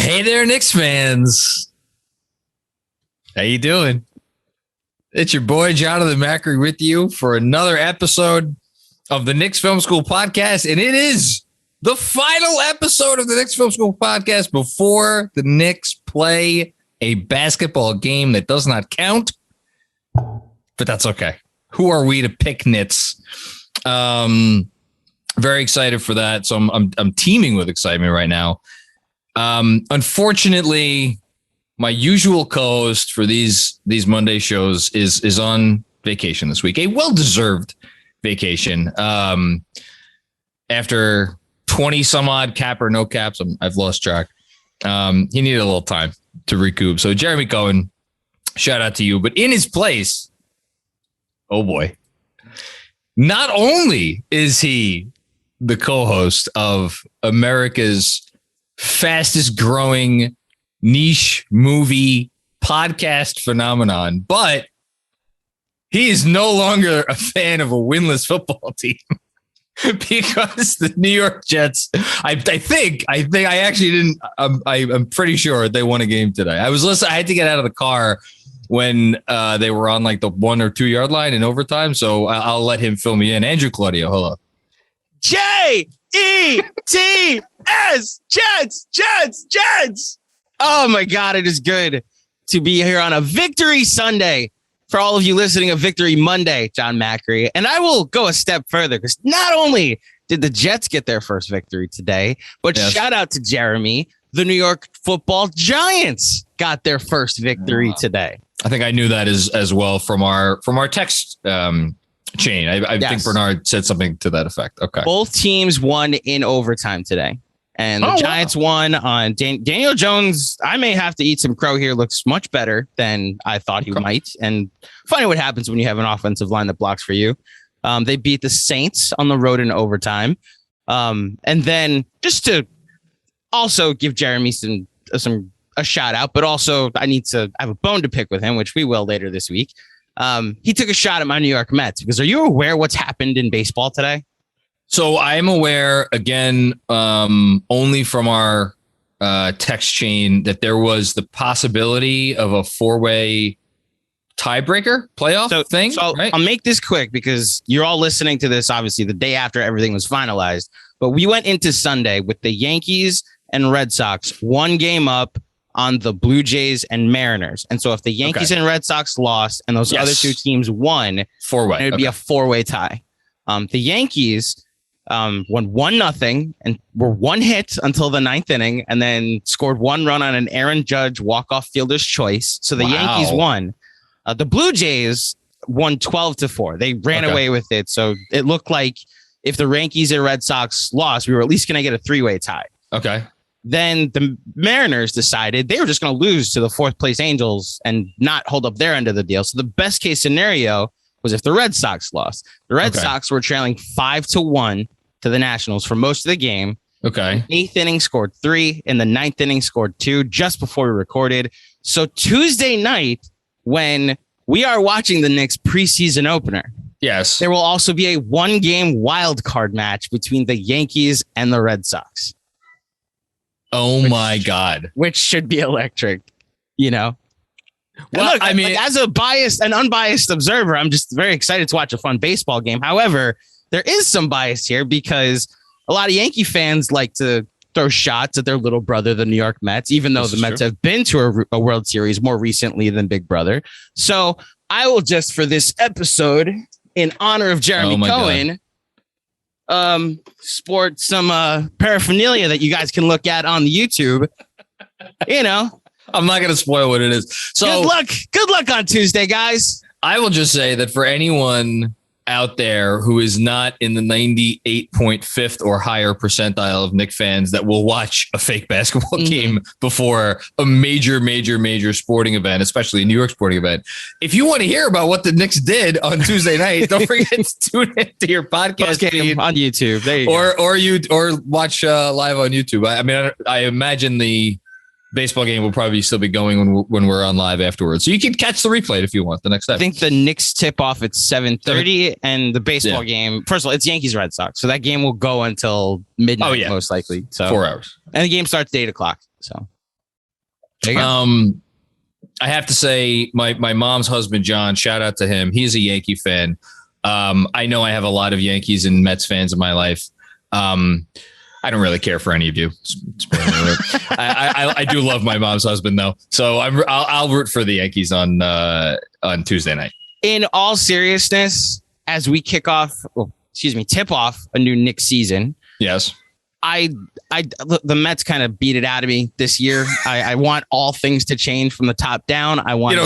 Hey there, Knicks fans. How you doing? It's your boy, Jonathan Macri, with you for another episode of the Knicks Film School Podcast, and it is the final episode of the Knicks Film School Podcast before the Knicks play a basketball game that does not count, but that's okay. Who are we to pick nits? Very excited for that. So I'm teeming with excitement right now. Unfortunately, my usual co-host for these Monday shows is on vacation this week, a well-deserved vacation. After 20 some odd cap or no caps, I've lost track. He needed a little time to recoup. So Jeremy Cohen, shout out to you. But in his place, oh boy, not only is he the co-host of America's fastest growing niche movie podcast phenomenon, but he is no longer a fan of a winless football team because the New York Jets, I think I actually didn't, I'm pretty sure they won a game today. I had to get out of the car when they were on like the 1 or 2 yard line in overtime. So I'll let him fill me in. Andrew Claudio, hello. Jets, Jets. Oh my God, it is good to be here on a Victory Sunday. For all of you listening, a Victory Monday, John Macri. And I will go a step further because not only did the Jets get their first victory today, but shout out to Jeremy, the New York Football Giants got their first victory today. I think I knew that as well from our text chain. I think Bernard said something to that effect. Okay. Both teams won in overtime today. And the Giants won on Daniel Jones. I may have to eat some crow here. Looks much better than I thought he might. And funny what happens when you have an offensive line that blocks for you. They beat the Saints on the road in overtime. And then just to also give Jeremy a shout out, but also I have a bone to pick with him, which we will later this week. He took a shot at my New York Mets because are you aware what's happened in baseball today? So I am aware, again, only from our text chain, that there was the possibility of a four-way tiebreaker playoff thing. So right? I'll make this quick because you're all listening to this, obviously, the day after everything was finalized. But we went into Sunday with the Yankees and Red Sox 1 game up on the Blue Jays and Mariners. And so if the Yankees and Red Sox lost and those other two teams won, four-way, it would be a 4-way tie. The Yankees won 1-0 and were 1 hit until the 9th inning and then scored 1 run on an Aaron Judge walk-off fielder's choice. So the Yankees won. The Blue Jays won 12-4. They ran away with it. So it looked like if the Yankees and Red Sox lost, we were at least going to get a 3-way tie. Okay. Then the Mariners decided they were just going to lose to the 4th place Angels and not hold up their end of the deal. So the best case scenario was if the Red Sox lost. The Red Sox were trailing 5-1 to the Nationals for most of the game. Okay. 8th inning scored 3. In the 9th inning scored 2 just before we recorded. So Tuesday night, when we are watching the Knicks preseason opener, yes, there will also be a 1-game wild card match between the Yankees and the Red Sox. Oh my God. Which should be electric, you know? Well, look, I mean, as an unbiased observer, I'm just very excited to watch a fun baseball game. However, there is some bias here because a lot of Yankee fans like to throw shots at their little brother, the New York Mets, even though the Mets have been to a World Series more recently than Big Brother. So I will just, for this episode, in honor of Jeremy Cohen, sport some paraphernalia that you guys can look at on the YouTube. You know. I'm not going to spoil what it is. So good luck on Tuesday, guys. I will just say that for anyone out there who is not in the 98.5th or higher percentile of Knicks fans that will watch a fake basketball game before a major sporting event, especially a New York sporting event. If you want to hear about what the Knicks did on Tuesday night, don't forget to tune into your podcast feed on YouTube. There you go. Or watch live on YouTube. I mean, I imagine the baseball game will probably still be going when we're on live afterwards. So you can catch the replay if you want the next day. I think the Knicks tip off at 7:30 and the baseball game. First of all, it's Yankees Red Sox. So that game will go until midnight most likely. So 4 hours. And the game starts at 8 o'clock. So There you go. I have to say my mom's husband, John, shout out to him. He's a Yankee fan. I know I have a lot of Yankees and Mets fans in my life. I don't really care for any of you. I do love my mom's husband though. So I'll root for the Yankees on Tuesday night. In all seriousness, as we tip off a new Knicks season. Yes. The Mets kind of beat it out of me this year. I want all things to change from the top down. I want an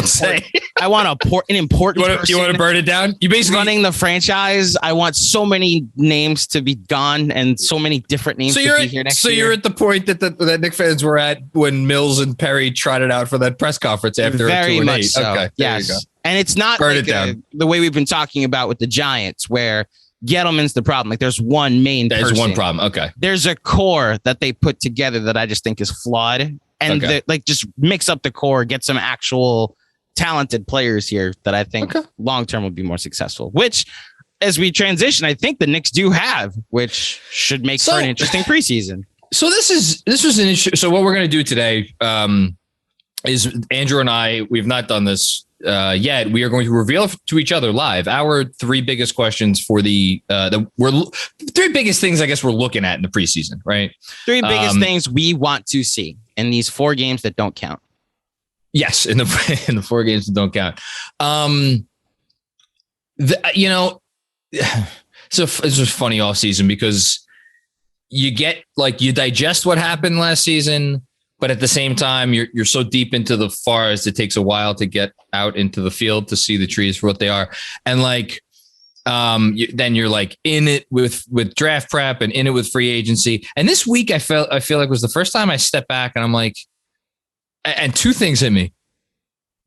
important person. You want to burn it down? You basically running the franchise. I want so many names to be gone and so many different names to be here next year. So you're at the point that Knicks fans were at when Mills and Perry trotted out for that press conference after very a 2-8. much so. Okay, yes, and it's not burn like it down. The way we've been talking about with the Giants, where Gettleman's the problem. Like there's one main person. There's one problem. Okay. There's a core that they put together that I just think is flawed. And just mix up the core, get some actual talented players here that I think long-term would be more successful, which as we transition, I think the Knicks do have, which should make for an interesting preseason. So this was an issue. So what we're going to do today is Andrew and I, we've not done this yet. We are going to reveal to each other live our three biggest questions for the three biggest things I guess we're looking at in the preseason, right? Three biggest things we want to see in these 4 games that don't count. Yes, in the 4 games that don't count. So it's a funny off season because you digest what happened last season. But at the same time, you're so deep into the forest, it takes a while to get out into the field to see the trees for what they are. And then you're like in it with draft prep and in it with free agency. And this week, I feel like was the first time I stepped back and I'm like, and 2 things hit me.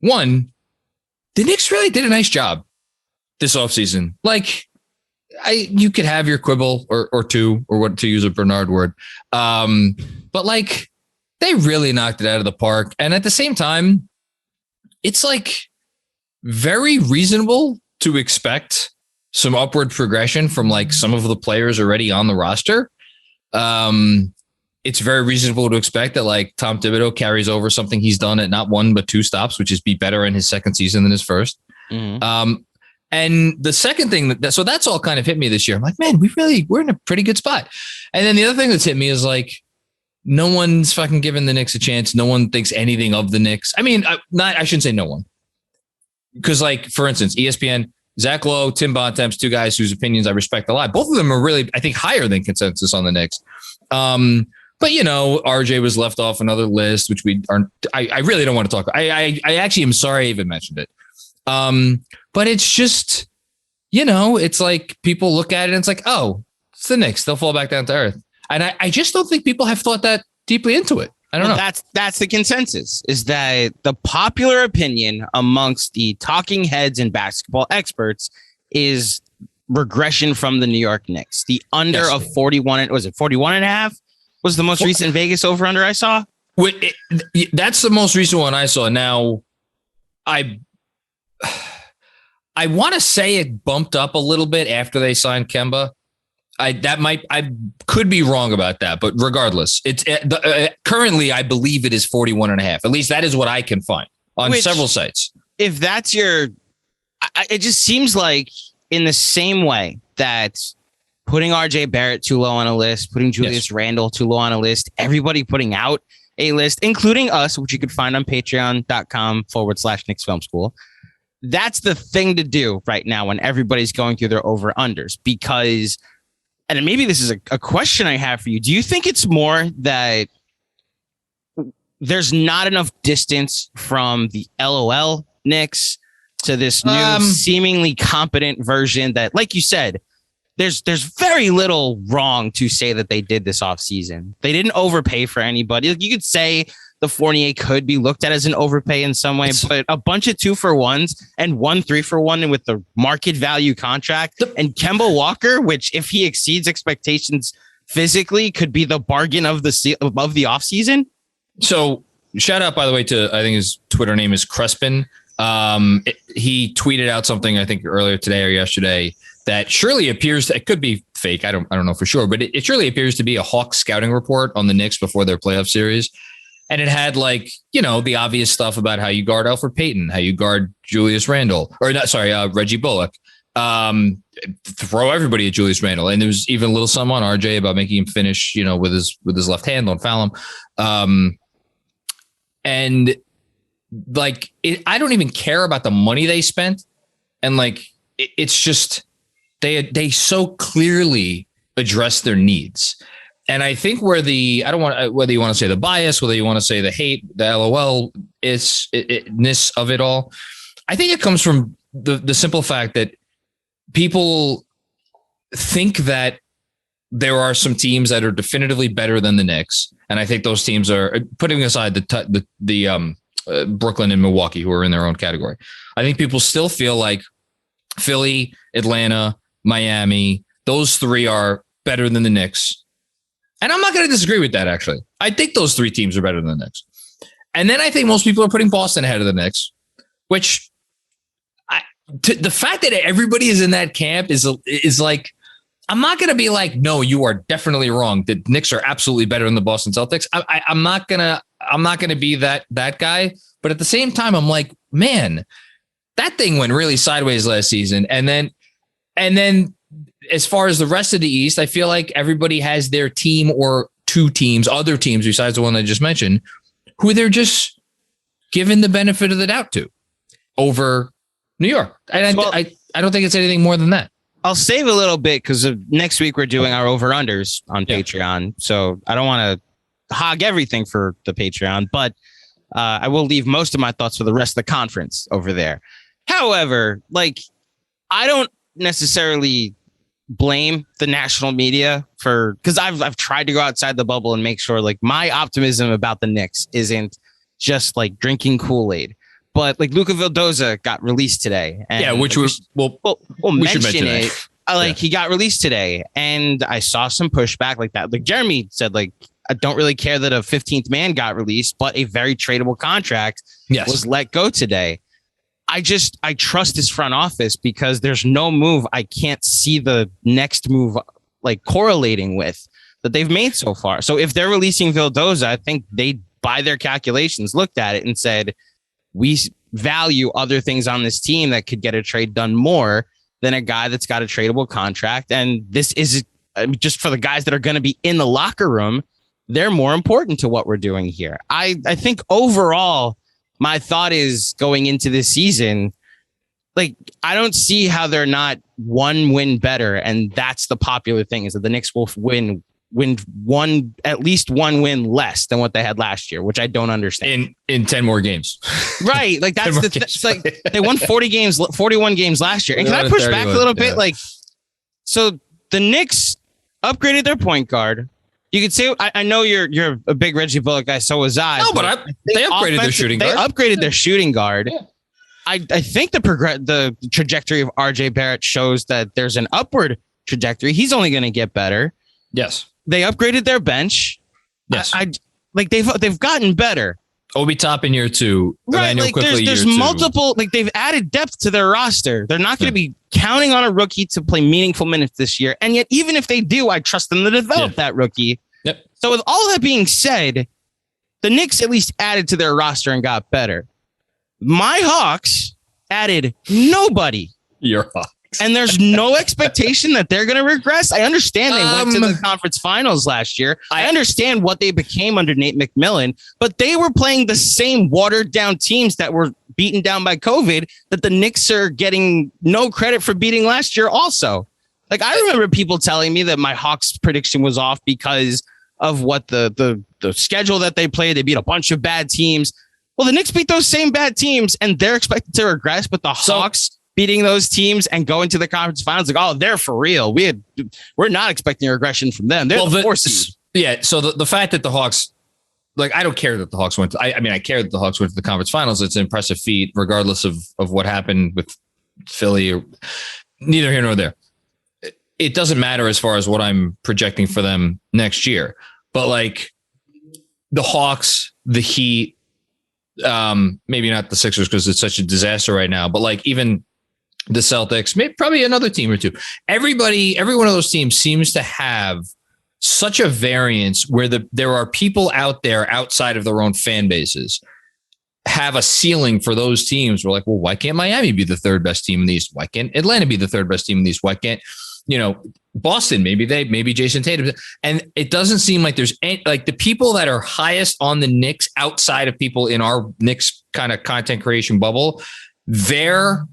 One, the Knicks really did a nice job this offseason. Like you could have your quibble or two, or what to use a Bernard word. But like, they really knocked it out of the park. And at the same time, it's like very reasonable to expect some upward progression from like some of the players already on the roster. It's very reasonable to expect that like Tom Thibodeau carries over something he's done at not 1, but 2 stops, which is be better in his second season than his first. Mm-hmm. And the second thing so that's all kind of hit me this year. I'm like, man, we're in a pretty good spot. And then the other thing that's hit me is like, no one's fucking giving the Knicks a chance. No one thinks anything of the Knicks. I mean, I shouldn't say no one. Because, like, for instance, ESPN, Zach Lowe, Tim Bontemps, 2 guys whose opinions I respect a lot. Both of them are really, I think, higher than consensus on the Knicks. But, RJ was left off another list, which we aren't. I really don't want to talk. I actually am sorry I even mentioned it. But it's just, it's like people look at it and it's like, oh, it's the Knicks. They'll fall back down to earth. And I just don't think people have thought that deeply into it. I don't know. That's the consensus, is that the popular opinion amongst the talking heads and basketball experts is regression from the New York Knicks. The under of 41, was it 41 and a half? Was the most recent Vegas over under I saw? That's the most recent one I saw. Now, I want to say it bumped up a little bit after they signed Kemba. I could be wrong about that, but regardless, it's currently, I believe it is 41 and a half. At least that is what I can find on several sites. If that's it just seems like in the same way that putting RJ Barrett too low on a list, putting Julius Randle too low on a list, everybody putting out a list, including us, which you could find on patreon.com/Knicks Film School. That's the thing to do right now when everybody's going through their over unders, because, and maybe this is a question I have for you. Do you think it's more that there's not enough distance from the LOL Knicks to this new seemingly competent version that, like you said, there's very little wrong to say that they did this offseason. They didn't overpay for anybody. Like, you could say the Fournier could be looked at as an overpay in some way, but a bunch of 2-for-1s and 1 3-for-1 with the market value contract, and Kemba Walker, which if he exceeds expectations physically could be the bargain of the offseason. So shout out, by the way, to, I think his Twitter name is Crespin. He tweeted out something, I think earlier today or yesterday, that surely appears to, it could be fake. I don't know for sure, but it surely appears to be a Hawks scouting report on the Knicks before their playoff series. And it had like, the obvious stuff about how you guard Alfred Payton, how you guard Julius Randle, or not, sorry, Reggie Bullock. Throw everybody at Julius Randle. And there was even a little something on RJ about making him finish, with his left hand, don't foul him. And like, I don't even care about the money they spent. And like, it's just, they so clearly address their needs. And I think where I don't want, whether you want to say the bias, whether you want to say the hate, the LOL ness of it all, I think it comes from the simple fact that people think that there are some teams that are definitively better than the Knicks. And I think those teams are, putting aside the Brooklyn and Milwaukee, who are in their own category. I think people still feel like Philly, Atlanta, Miami, those three are better than the Knicks. And I'm not going to disagree with that, actually. I think those three teams are better than the Knicks. And then I think most people are putting Boston ahead of the Knicks, which the fact that everybody is in that camp is like, I'm not going to be like, no, you are definitely wrong. The Knicks are absolutely better than the Boston Celtics. I'm not going to be that guy. But at the same time, I'm like, man, that thing went really sideways last season. And then as far as the rest of the East, I feel like everybody has their team or two teams, other teams besides the one I just mentioned, who they're just given the benefit of the doubt to over New York. And I don't think it's anything more than that. I'll save a little bit because next week we're doing our over-unders on Patreon. So I don't want to hog everything for the Patreon, but I will leave most of my thoughts for the rest of the conference over there. However, like, I don't necessarily blame the national media because I've tried to go outside the bubble and make sure like my optimism about the Knicks isn't just like drinking Kool-Aid. But like Luca Vildoza got released today. And which we'll mention it. He got released today, and I saw some pushback like that. Like Jeremy said, like, I don't really care that a 15th man got released, but a very tradable contract was let go today. I trust his front office because there's no move I can't see the next move like correlating with that they've made so far. So if they're releasing Vildoza, I think they, by their calculations, looked at it and said, we value other things on this team that could get a trade done more than a guy that's got a tradable contract. And this is just for the guys that are going to be in the locker room. They're more important to what we're doing here. I think overall, my thought is going into this season, like, I don't see how they're not one win better. And that's the popular thing, is that the Knicks will win at least one win less than what they had last year, which I don't understand. In 10 more games. Right. Like that's like they won 41 games last year. And can I push back a little bit? Like, so the Knicks upgraded their point guard. You could say, I know you're a big Reggie Bullock guy, so was I. No, but they upgraded their shooting guard. They upgraded their shooting guard. Yeah. I think the trajectory of RJ Barrett shows that there's an upward trajectory. He's only going to get better. Yes. They upgraded their bench. Yes. They've gotten better. Obi Toppin year 2. Right. Like there's multiple, like they've added depth to their roster. They're not going to be counting on a rookie to play meaningful minutes this year. And yet, even if they do, I trust them to develop that rookie. Yep. So with all that being said, the Knicks at least added to their roster and got better. My Hawks added nobody. Your Hawks. And there's no expectation that they're going to regress. I understand they went to the conference finals last year. I understand what they became under Nate McMillan, but they were playing the same watered down teams that were beaten down by COVID that the Knicks are getting no credit for beating last year also. Like, I remember people telling me that my Hawks prediction was off because of what the schedule that they played. They beat a bunch of bad teams. Well, the Knicks beat those same bad teams and they're expected to regress, but the Hawks beating those teams and going to the conference finals, like, oh, they're for real. We're not expecting a regression from them. They're the 4 seed. Yeah. So the fact that the Hawks, like, I don't care that the Hawks went. I care that the Hawks went to the conference finals. It's an impressive feat, regardless of what happened with Philly. Or neither here nor there. It doesn't matter as far as what I'm projecting for them next year. But like the Hawks, the Heat, maybe not the Sixers because it's such a disaster right now. But like even the Celtics, maybe probably another team or two. Every one of those teams seems to have such a variance where there are people out there outside of their own fan bases have a ceiling for those teams. We're like, well, why can't Miami be the third best team in the East? Why can't Atlanta be the third best team in the East? Why can't, Boston, maybe Jason Tatum. And it doesn't seem like there's any, like the people that are highest on the Knicks outside of people in our Knicks kind of content creation bubble, their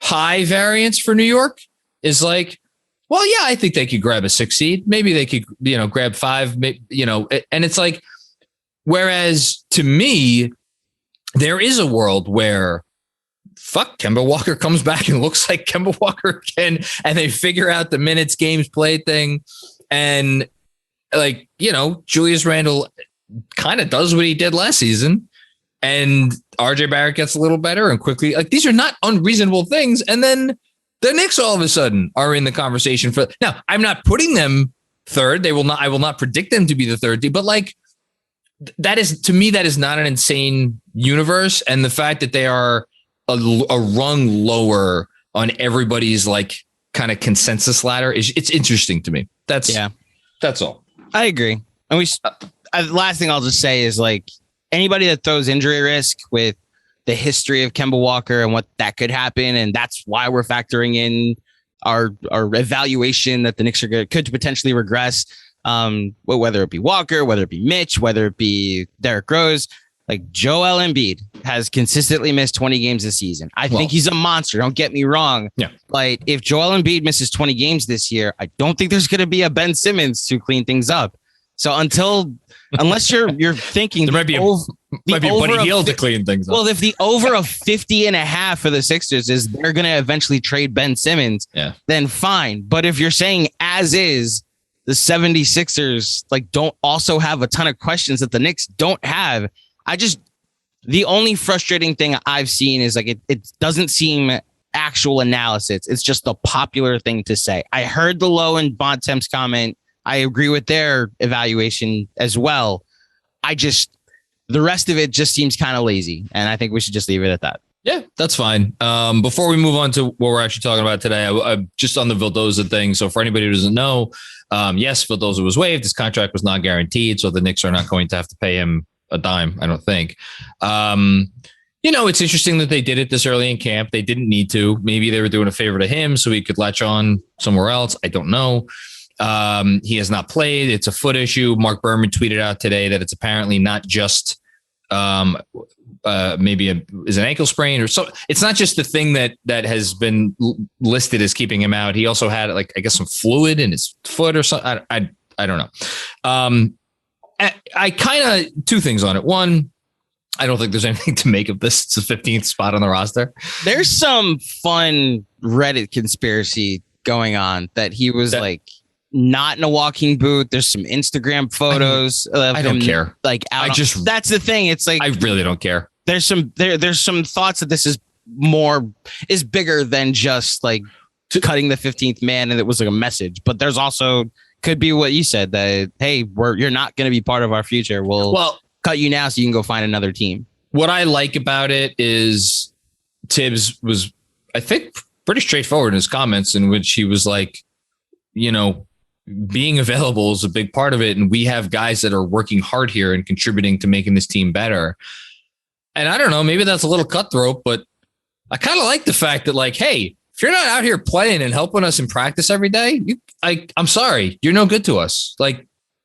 high variance for New York is like, well, yeah, I think they could grab a 6 seed. Maybe they could, grab 5, and it's like, whereas to me, there is a world where Kemba Walker comes back and looks like Kemba Walker again, and they figure out the minutes, games played thing. And Julius Randle kind of does what he did last season, and RJ Barrett gets a little better and quickly, these are not unreasonable things. And then the Knicks all of a sudden are in the conversation for now. I'm not putting them third. I will not predict them to be the third team, but that is, to me, that is not an insane universe. And the fact that they are a rung lower on everybody's kind of consensus ladder it's interesting to me. That's all. I agree. And last thing I'll just say is anybody that throws injury risk with the history of Kemba Walker and what that could happen, and that's why we're factoring in our evaluation that the Knicks could potentially regress. Whether it be Walker, whether it be Mitch, whether it be Derrick Rose, Joel Embiid has consistently missed 20 games this season. I think he's a monster. Don't get me wrong. Yeah. If Joel Embiid misses 20 games this year, I don't think there's going to be a Ben Simmons to clean things up. So unless you're thinking there might be a Buddy Hield to clean things up. Well, if the over of 50.5 for the Sixers is they're going to eventually trade Ben Simmons, then fine. But if you're saying as is, the 76ers don't also have a ton of questions that the Knicks don't have. The only frustrating thing I've seen is it doesn't seem actual analysis. It's just a popular thing to say. I heard the Lowe and Bontemps comment. I agree with their evaluation as well. The rest of it just seems kind of lazy, and I think we should just leave it at that. Yeah, that's fine. Before we move on to what we're actually talking about today, I just on the Vildoza thing. So for anybody who doesn't know, yes, Vildoza was waived. His contract was not guaranteed, so the Knicks are not going to have to pay him a dime, I don't think. It's interesting that they did it this early in camp. They didn't need to. Maybe they were doing a favor to him so he could latch on somewhere else. I don't know. He has not played. It's a foot issue. Mark Berman tweeted out today that it's apparently not just maybe is an ankle sprain or so. It's not just the thing that has been listed as keeping him out. He also had some fluid in his foot or something. I don't know. I kind of two things on it. One, I don't think there's anything to make of this. It's the 15th spot on the roster. There's some fun Reddit conspiracy going on that he was not in a walking boot. There's some Instagram photos. I don't care. That's the thing. It's I really don't care. There's some thoughts that this is bigger than just cutting the 15th man. And it was a message, but there's also could be what you said that, hey, you're not going to be part of our future. We'll cut you now so you can go find another team. What I like about it is Thibs was, I think, pretty straightforward in his comments in which he was being available is a big part of it. And we have guys that are working hard here and contributing to making this team better. And I don't know, maybe that's a little cutthroat, but I kind of like the fact that hey, if you're not out here playing and helping us in practice every day, I'm sorry, you're no good to us.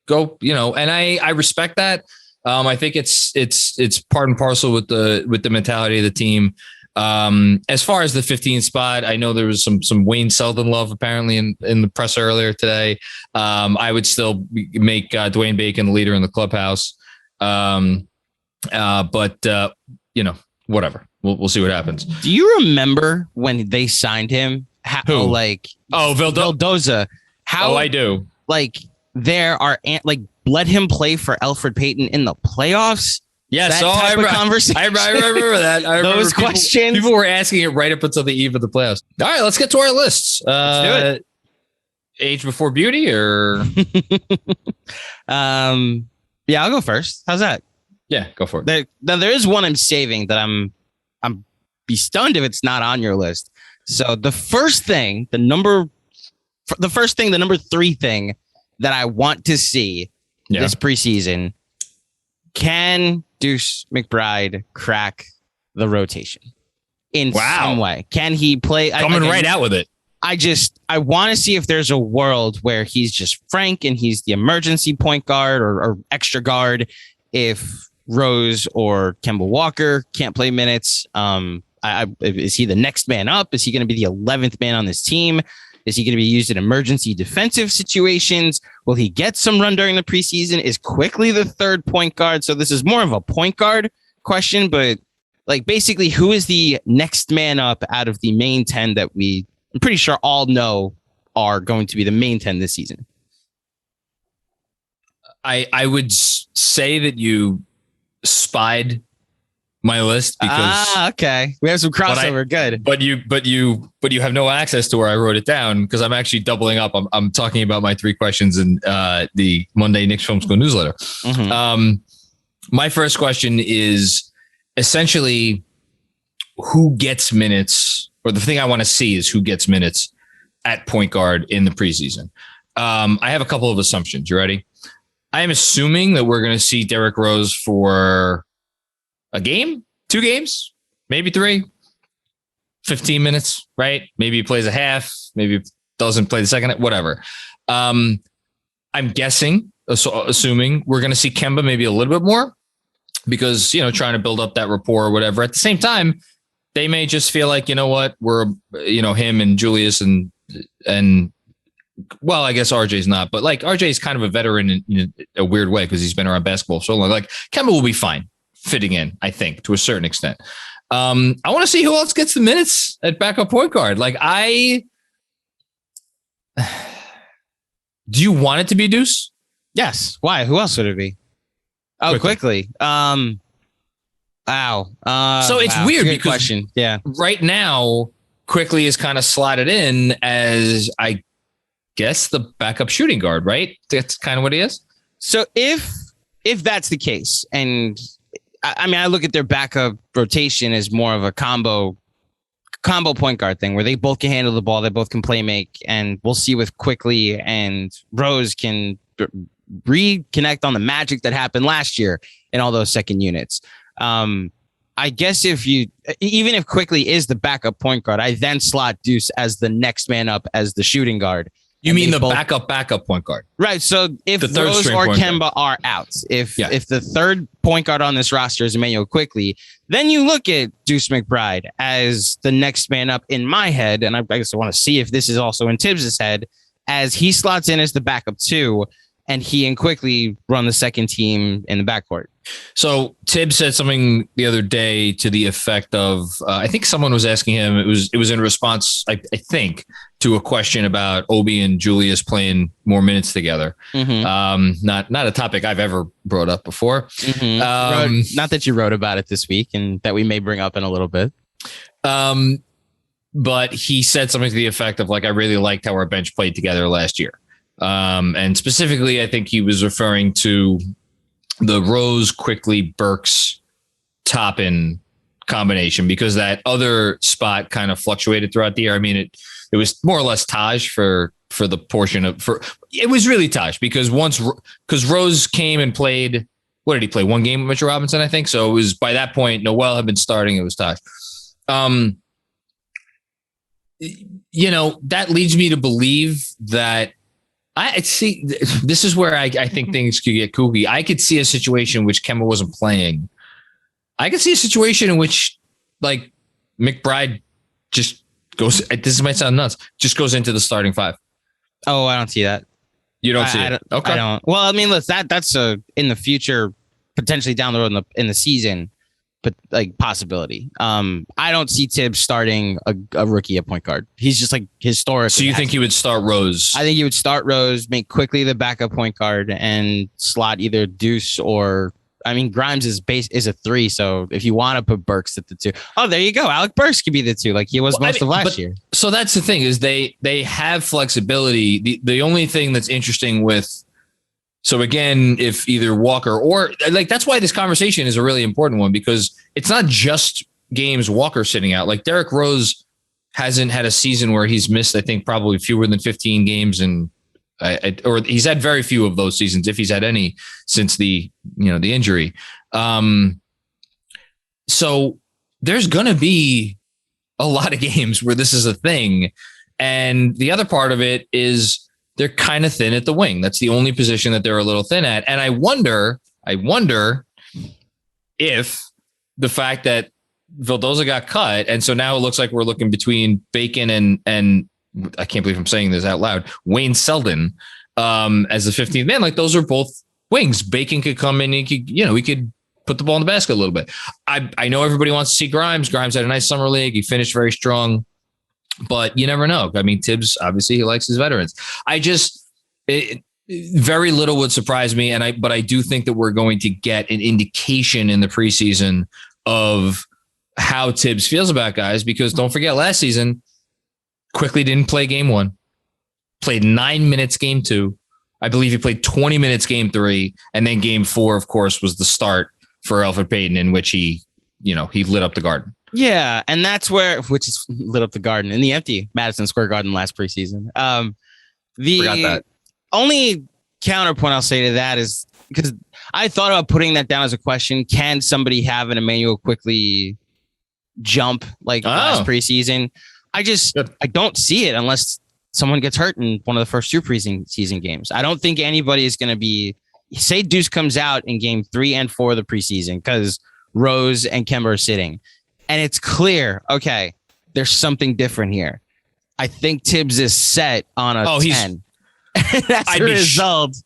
Go, and I respect that. I think it's part and parcel with the mentality of the team. As far as the 15th spot, I know there was some Wayne Selden love apparently in the press earlier today. I would still make Dwayne Bacon the leader in the clubhouse. But whatever. We'll see what happens. Do you remember when they signed him? Who? Vildoza. How? Oh, I do. There are let him play for Elfrid Payton in the playoffs. Yes, I remember that. Those questions. People were asking it right up until the eve of the playoffs. All right, let's get to our lists. Let's do it. Age before beauty, or yeah, I'll go first. How's that? Yeah, go for it. There is one I'm saving that I'm be stunned if it's not on your list. So the number 3 thing that I want to see this preseason. Can Deuce McBride crack the rotation in some way? Can he play? Coming right out with it. I want to see if there's a world where he's just Frank and he's the emergency point guard or extra guard if Rose or Kemba Walker can't play minutes. Is he the next man up? Is he going to be the 11th man on this team? Is he going to be used in emergency defensive situations? Will he get some run during the preseason? Is Quickly the third point guard? So this is more of a point guard question, but like basically who is the next man up out of the main 10 that I'm pretty sure all know are going to be the main 10 this season? I would say that you spied my list because okay, we have some crossover. Good, but you have no access to where I wrote it down because I'm actually doubling up. I'm talking about my 3 questions in the Monday Knicks Film School newsletter. Mm-hmm. My first question is essentially who gets minutes, or the thing I want to see is who gets minutes at point guard in the preseason. I have a couple of assumptions. You ready? I am assuming that we're going to see Derrick Rose for a game, 2 games, maybe 3, 15 minutes, right? Maybe he plays a half, maybe doesn't play the second, whatever. I'm guessing, assuming we're going to see Kemba maybe a little bit more because, trying to build up that rapport or whatever. At the same time, they may just feel like, we're, him and Julius and well, I guess RJ's not, but like RJ is kind of a veteran in a weird way because he's been around basketball so long. Like Kemba will be fine fitting in, I think, to a certain extent. I want to see who else gets the minutes at backup point guard. Like do you want it to be Deuce? Yes. Why? Who else would it be? Oh, Quickly. So it's weird because question. Yeah. Right now, Quickly is kind of slotted in as, I guess, the backup shooting guard, right? That's kind of what he is. So if that's the case, and I look at their backup rotation as more of a combo point guard thing where they both can handle the ball, they both can play make, and we'll see with Quickly and Rose can reconnect on the magic that happened last year in all those second units. I guess even if Quickly is the backup point guard, I then slot Deuce as the next man up as the shooting guard. You mean the backup point guard? Right. So if Rose or Kemba are out, if the third point guard on this roster is Emmanuel Quickly, then you look at Deuce McBride as the next man up in my head. And I guess I want to see if this is also in Thibs' head as he slots in as the backup 2 and he and Quickly run the second team in the backcourt. So Thibs said something the other day to the effect of, I think someone was asking him, it was in response, I think, to a question about Obi and Julius playing more minutes together. Mm-hmm. Not a topic I've ever brought up before. Mm-hmm. Not that you wrote about it this week and that we may bring up in a little bit. But he said something to the effect of like, I really liked how our bench played together last year. And specifically, I think he was referring to the Rose, Quickly, Burks, Toppin combination because that other spot kind of fluctuated throughout the year. I mean, it was more or less Taj for the portion of it was really Taj because Rose came and played. What did he play? 1 game with Mitchell Robinson, I think. So it was by that point, Noel had been starting. It was Taj. That leads me to believe that I see. This is where I think things could get kooky. I could see a situation in which Kemba wasn't playing. I could see a situation in which, like, McBride just goes. This might sound nuts. Just goes into the starting 5. Oh, I don't see that. You don't see it. Okay. I don't. Well, I mean, that's in the future, potentially down the road in the season, but like possibility. I don't see Thibs starting a rookie at point guard. He's just like historic. So you think he would start Rose? I think he would start Rose, make Quickly the backup point guard, and slot either Deuce or Grimes is a 3. So if you want to put Burks at the 2, there you go. Alec Burks could be the 2, like he was most of last year. So that's the thing is they have flexibility. The only thing that's interesting with. So again, if either Walker or like, that's why this conversation is a really important one because it's not just games Walker sitting out. Like Derrick Rose hasn't had a season where he's missed, I think, probably fewer than 15 games in Or he's had very few of those seasons, if he's had any since the injury. So there's going to be a lot of games where this is a thing. And the other part of it is they're kind of thin at the wing. That's the only position that they're a little thin at. And I wonder if the fact that Vildoza got cut, and so now it looks like we're looking between Bacon and I can't believe I'm saying this out loud, Wayne Selden as the 15th man. Like, those are both wings. Bacon could come in and he could put the ball in the basket a little bit. I know everybody wants to see Grimes. Grimes had a nice summer league. He finished very strong, but you never know. I mean, Thibs, obviously he likes his veterans. Very little would surprise me. But I do think that we're going to get an indication in the preseason of how Thibs feels about guys, because don't forget, last season, Quickly didn't play game 1, played 9 minutes game 2. I believe he played 20 minutes game 3. And then game 4, of course, was the start for Elfrid Payton, in which he lit up the Garden. Yeah. And that's which is lit up the Garden in the empty Madison Square Garden last preseason. Forgot that. Only counterpoint I'll say to that is, because I thought about putting that down as a question. Can somebody have an Emmanuel Quickly jump like last preseason? I don't see it unless someone gets hurt in one of the first 2 preseason games. I don't think anybody is going to be, say Deuce comes out in game 3 and 4 of the preseason because Rose and Kemba are sitting, and it's clear, okay, there's something different here. I think Thibs is set on a 10. That's the result.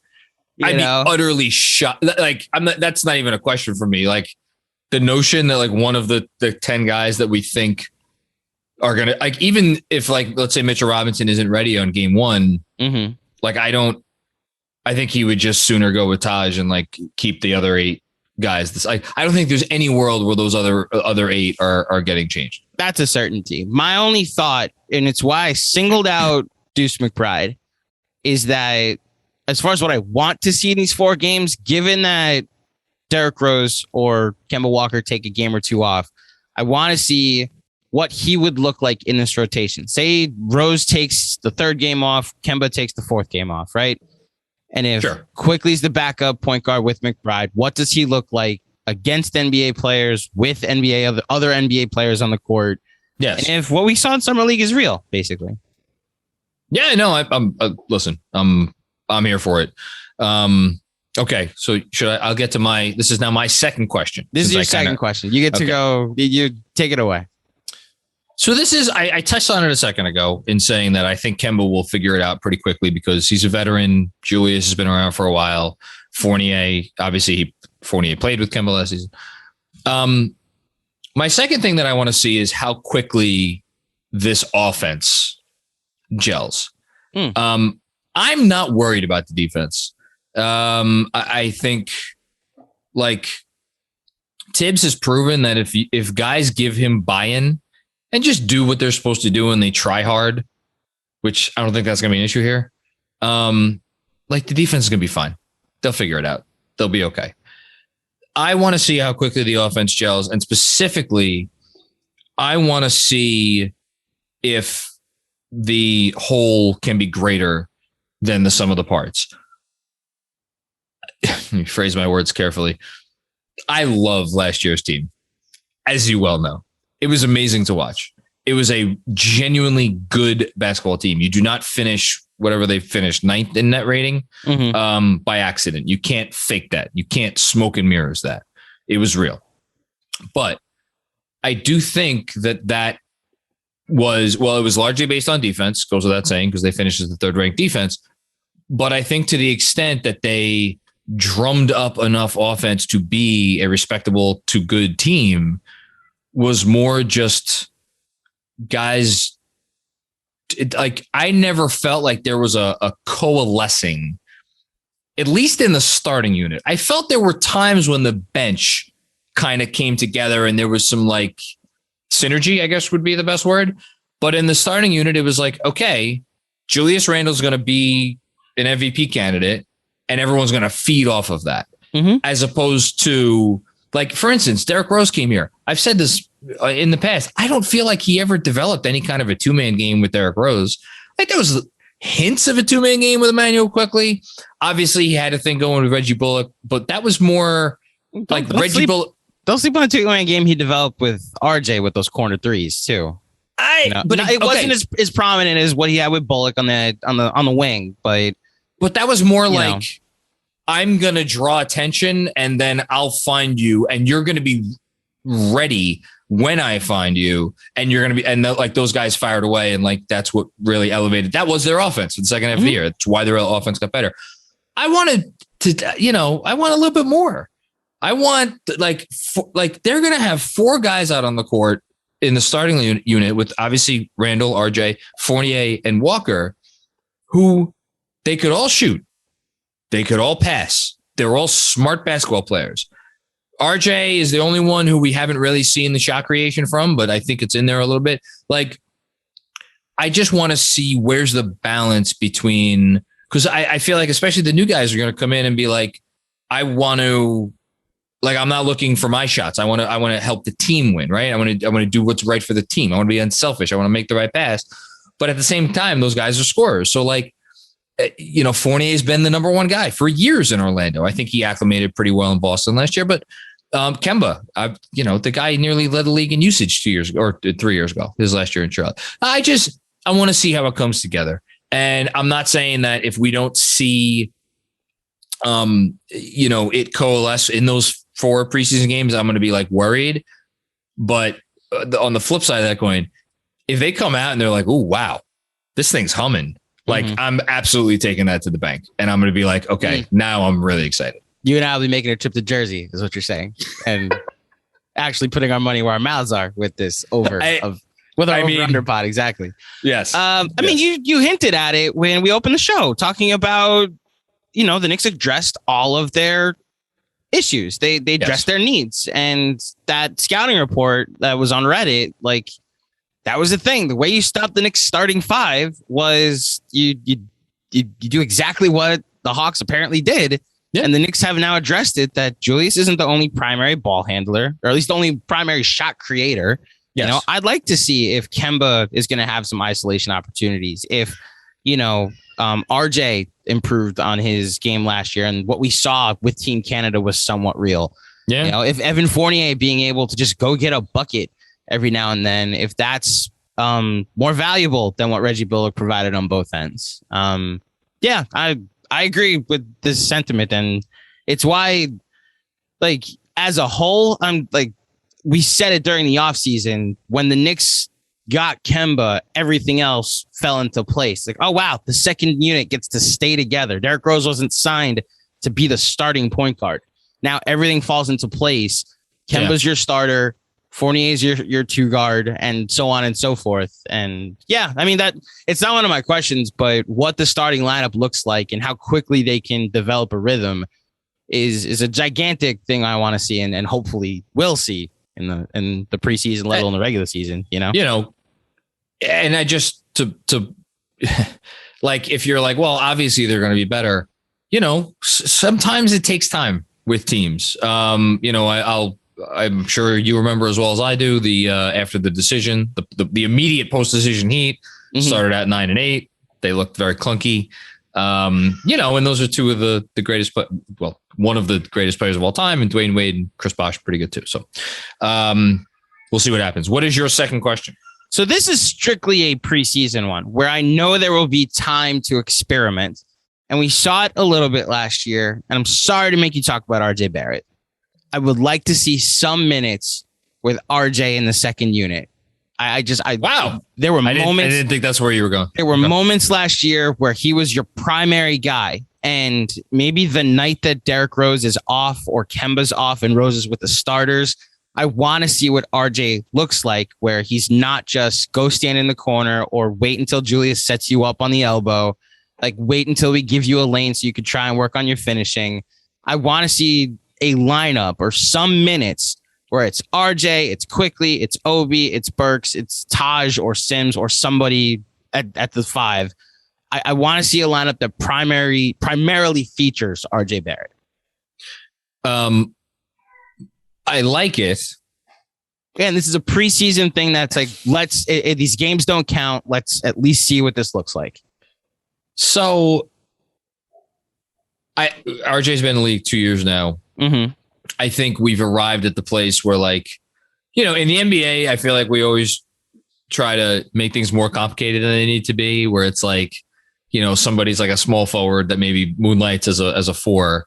I'd be utterly shocked. Like, that's not even a question for me. Like, the notion that like one of the 10 guys that we think are going to, like, even if, like, let's say Mitchell Robinson isn't ready on game 1, like, I think he would just sooner go with Taj and like keep the other 8 guys. I don't think there's any world where those other 8 are getting changed. That's a certainty. My only thought, and it's why I singled out Deuce McBride, is that as far as what I want to see in these 4 games, given that Derrick Rose or Kemba Walker take a game or 2 off, I want to see what he would look like in this rotation. Say Rose takes the 3rd game off, Kemba takes the 4th game off, right? And if Quickly's the backup point guard with McBride, what does he look like against NBA players, with other NBA players on the court? Yes. And if what we saw in Summer League is real, basically. Yeah, no, I'm listen, I'm here for it. Okay, so I'll get to this is now my second question. This is your second question. You get to go, you take it away. So this is, I touched on it a second ago in saying that I think Kemba will figure it out pretty quickly because he's a veteran. Julius has been around for a while. Fournier, obviously Fournier played with Kemba last season. My second thing that I want to see is how quickly this offense gels. I'm not worried about the defense. I think like Thibs has proven that if guys give him buy-in and just do what they're supposed to do and they try hard, which I don't think that's going to be an issue here. Like the defense is going to be fine. They'll figure it out. They'll be okay. I want to see how quickly the offense gels. And specifically, I want to see if the whole can be greater than the sum of the parts. Let me phrase my words carefully. I love last year's team, as you well know. It was amazing to watch. It was a genuinely good basketball team. You do not finish whatever they finished 9th in net rating by accident. You can't fake that. You can't smoke and mirrors that. It was real. But I do think that was, well, it was largely based on defense, goes without saying, because they finished as the 3rd ranked defense. But I think to the extent that they drummed up enough offense to be a respectable to good team was more just guys. Like I never felt like there was a coalescing, at least in the starting unit. I felt there were times when the bench kind of came together and there was some like synergy, I guess would be the best word. But in the starting unit, it was like, okay, Julius Randle's going to be an MVP candidate and everyone's going to feed off of that. As opposed to, like, for instance, Derrick Rose came here. I've said this in the past. I don't feel like he ever developed any kind of a 2-man game with Derrick Rose. Like hints of a 2-man game with Emmanuel quickly. Obviously, he had a thing going with Reggie Bullock, but that was more like Reggie Bullock. Don't sleep on a 2-man game he developed with RJ with those corner threes too. But it wasn't as prominent as what he had with Bullock on the wing, but that was more like I'm gonna draw attention and then I'll find you and you're gonna be ready when I find you, and you're gonna be like those guys fired away, and like that's what really elevated. That was their offense for the second half of the year. That's why their offense got better. I wanted to, I want a little bit more. I want like they're going to have 4 guys out on the court in the starting unit with obviously Randall, RJ, Fournier, and Walker, who they could all shoot. They could all pass. They're all smart basketball players. RJ is the only one who we haven't really seen the shot creation from, but I think it's in there a little bit. Like, I just want to see where's the balance between, because I feel like especially the new guys are going to come in and be like, I want to, like, I'm not looking for my shots. I want to help the team win, right? I want to do what's right for the team. I want to be unselfish. I want to make the right pass. But at the same time, those guys are scorers. So like, Fournier has been the number 1 guy for years in Orlando. I think he acclimated pretty well in Boston last year, but Kemba, the guy nearly led the league in usage 2 years ago or 3 years ago, his last year in Charlotte. I want to see how it comes together. And I'm not saying that if we don't see, it coalesce in those 4 preseason games, I'm going to be like worried. But on the flip side of that coin, if they come out and they're like, oh, wow, this thing's humming. Like, I'm absolutely taking that to the bank. And I'm going to be like, okay, now I'm really excited. You and I will be making a trip to Jersey, is what you're saying. And actually putting our money where our mouths are with this under pod. Exactly. Yes. I mean, you hinted at it when we opened the show, talking about, the Knicks addressed all of their issues. They addressed their needs. And that scouting report that was on Reddit, like, that was the thing. The way you stopped the Knicks starting 5 was you do exactly what the Hawks apparently did. Yeah. And the Knicks have now addressed it that Julius isn't the only primary ball handler, or at least the only primary shot creator. Yes. I'd like to see if Kemba is going to have some isolation opportunities. If, RJ improved on his game last year and what we saw with Team Canada was somewhat real. Yeah. If Evan Fournier being able to just go get a bucket every now and then, if that's more valuable than what Reggie Bullock provided on both ends. I agree with this sentiment, and it's why, like, as a whole, I'm like, we said it during the offseason when the Knicks got Kemba, everything else fell into place. Like, oh, wow, the second unit gets to stay together. Derrick Rose wasn't signed to be the starting point guard. Now everything falls into place. Kemba's your starter. Fournier's your 2 guard, and so on and so forth. And I mean, that it's not one of my questions, but what the starting lineup looks like and how quickly they can develop a rhythm is a gigantic thing I want to see and hopefully will see in the preseason, let alone the regular season. And I just to like, if you're like, well, obviously they're going to be better. Sometimes it takes time with teams. I'm sure you remember as well as I do after the decision, the immediate post-decision heat started at 9-8. They looked very clunky. And those are 2 of the greatest, one of the greatest players of all time, and Dwayne Wade and Chris Bosh are pretty good too. So we'll see what happens. What is your second question? So this is strictly a preseason one where I know there will be time to experiment. And we saw it a little bit last year. And I'm sorry to make you talk about RJ Barrett. I would like to see some minutes with RJ in the second unit. Wow. There were moments. I didn't think that's where you were going. There were moments last year where he was your primary guy. And maybe the night that Derrick Rose is off or Kemba's off and Rose is with the starters, I want to see what RJ looks like, where he's not just go stand in the corner or wait until Julius sets you up on the elbow. Like, wait until we give you a lane so you could try and work on your finishing. I want to see a lineup or some minutes where it's RJ, it's Quickly, it's Obi, it's Burks, it's Taj or Sims or somebody at the 5. I want to see a lineup that primarily features RJ Barrett. I like it. And this is a preseason thing that's like, these games don't count. Let's at least see what this looks like. So RJ's been in the league 2 years now. Mm-hmm. I think we've arrived at the place where, like, you know, in the NBA, I feel like we always try to make things more complicated than they need to be, where it's like, you know, somebody's like a small forward that maybe moonlights as a 4.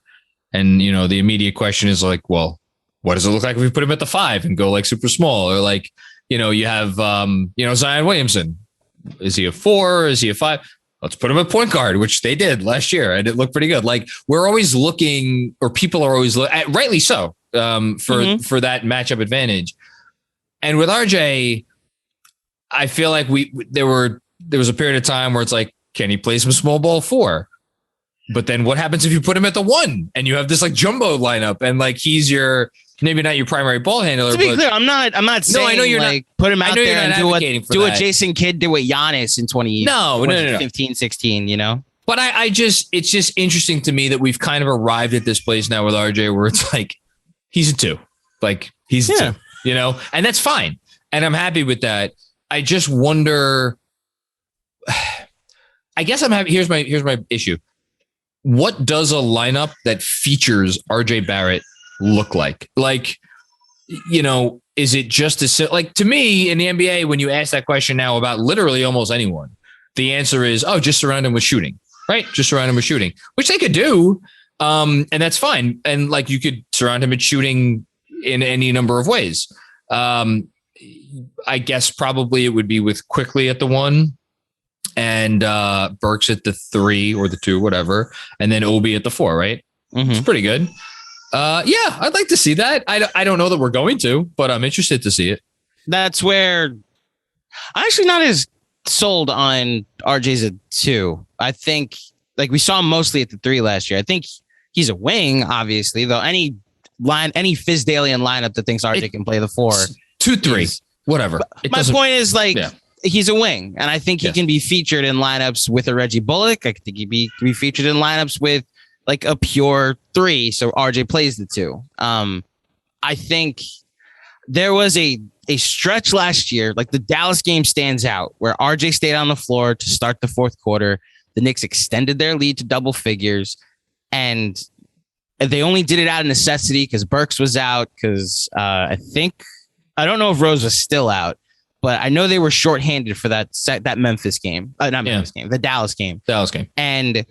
And, you know, the immediate question is like, well, what does it look like if we put him at the 5 and go like super small? Or like, you know, you have, you know, Zion Williamson. Is he a 4? Is he a 5? Let's put him at point guard, which they did last year, and it looked pretty good. Like, we're always looking, or people are always rightly so, for that matchup advantage. And with RJ, I feel like there was a period of time where it's like, can he play some small ball 4? But then what happens if you put him at the 1 and you have this like jumbo lineup, and like he's maybe not your primary ball handler? To be clear, I'm not saying, I know you're like, not, put him out there and do what Jason Kidd did with Giannis in 2015, 16, you know? But it's just interesting to me that we've kind of arrived at this place now with RJ where it's like, he's a 2. Like, he's a 2, you know? And that's fine. And I'm happy with that. I just wonder, I guess here's my issue. What does a lineup that features RJ Barrett look like? Like, you know, is it just like, to me in the NBA, when you ask that question now about literally almost anyone, the answer is, oh, just surround him with shooting, right? Just surround him with shooting, which they could do. And that's fine. And like, you could surround him with shooting in any number of ways. I guess probably it would be with Quickly at the 1 and Burks at the 3 or the 2, whatever. And then Obi at the 4, right? Mm-hmm. It's pretty good. Yeah, I'd like to see that. I don't know that we're going to, but I'm interested to see it. That's where I'm actually not as sold on RJ's a 2. I think, like, we saw him mostly at the 3 last year. I think he's a wing, obviously, though. Any Fizdalian lineup that thinks RJ can play the 4. 2-3, whatever. My point is, like, he's a wing, and I think he can be featured in lineups with a Reggie Bullock. I think he'd be featured in lineups with like a pure 3, so RJ plays the 2. I think there was a stretch last year, like the Dallas game stands out, where RJ stayed on the floor to start the 4th quarter. The Knicks extended their lead to double figures, and they only did it out of necessity because Burks was out, because I don't know if Rose was still out, but I know they were shorthanded for that Memphis game. Memphis game, the Dallas game. And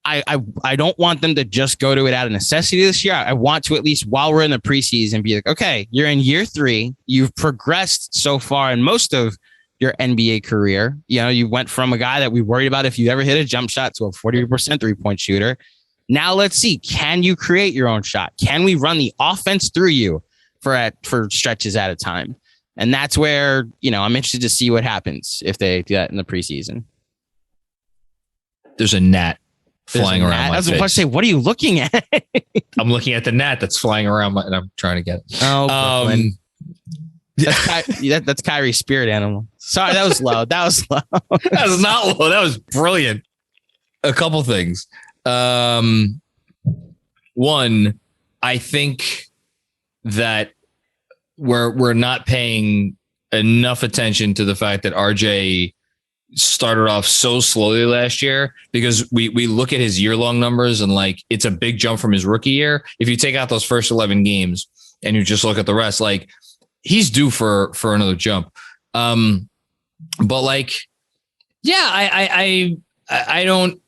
I don't want them to just go to it out of necessity this year. I want to, at least while we're in the preseason, be like, okay, you're in year 3. You've progressed so far in most of your NBA career. You know, you went from a guy that we worried about if you ever hit a jump shot to a 40% 3-point shooter. Now let's see, can you create your own shot? Can we run the offense through you for stretches at a time? And that's where, you know, I'm interested to see what happens if they do that in the preseason. There's a gnat flying around my face. I was about to say, what are you looking at? I'm looking at the gnat that's flying around and I'm trying to get it. Oh, that's Kyrie's spirit animal. Sorry, that was low. That was low. That was not low. That was brilliant. A couple things. One, I think that we're not paying enough attention to the fact that RJ started off so slowly last year, because we look at his year-long numbers and like it's a big jump from his rookie year. If you take out those first 11 games and you just look at the rest, like he's due for another jump. But like, yeah, I want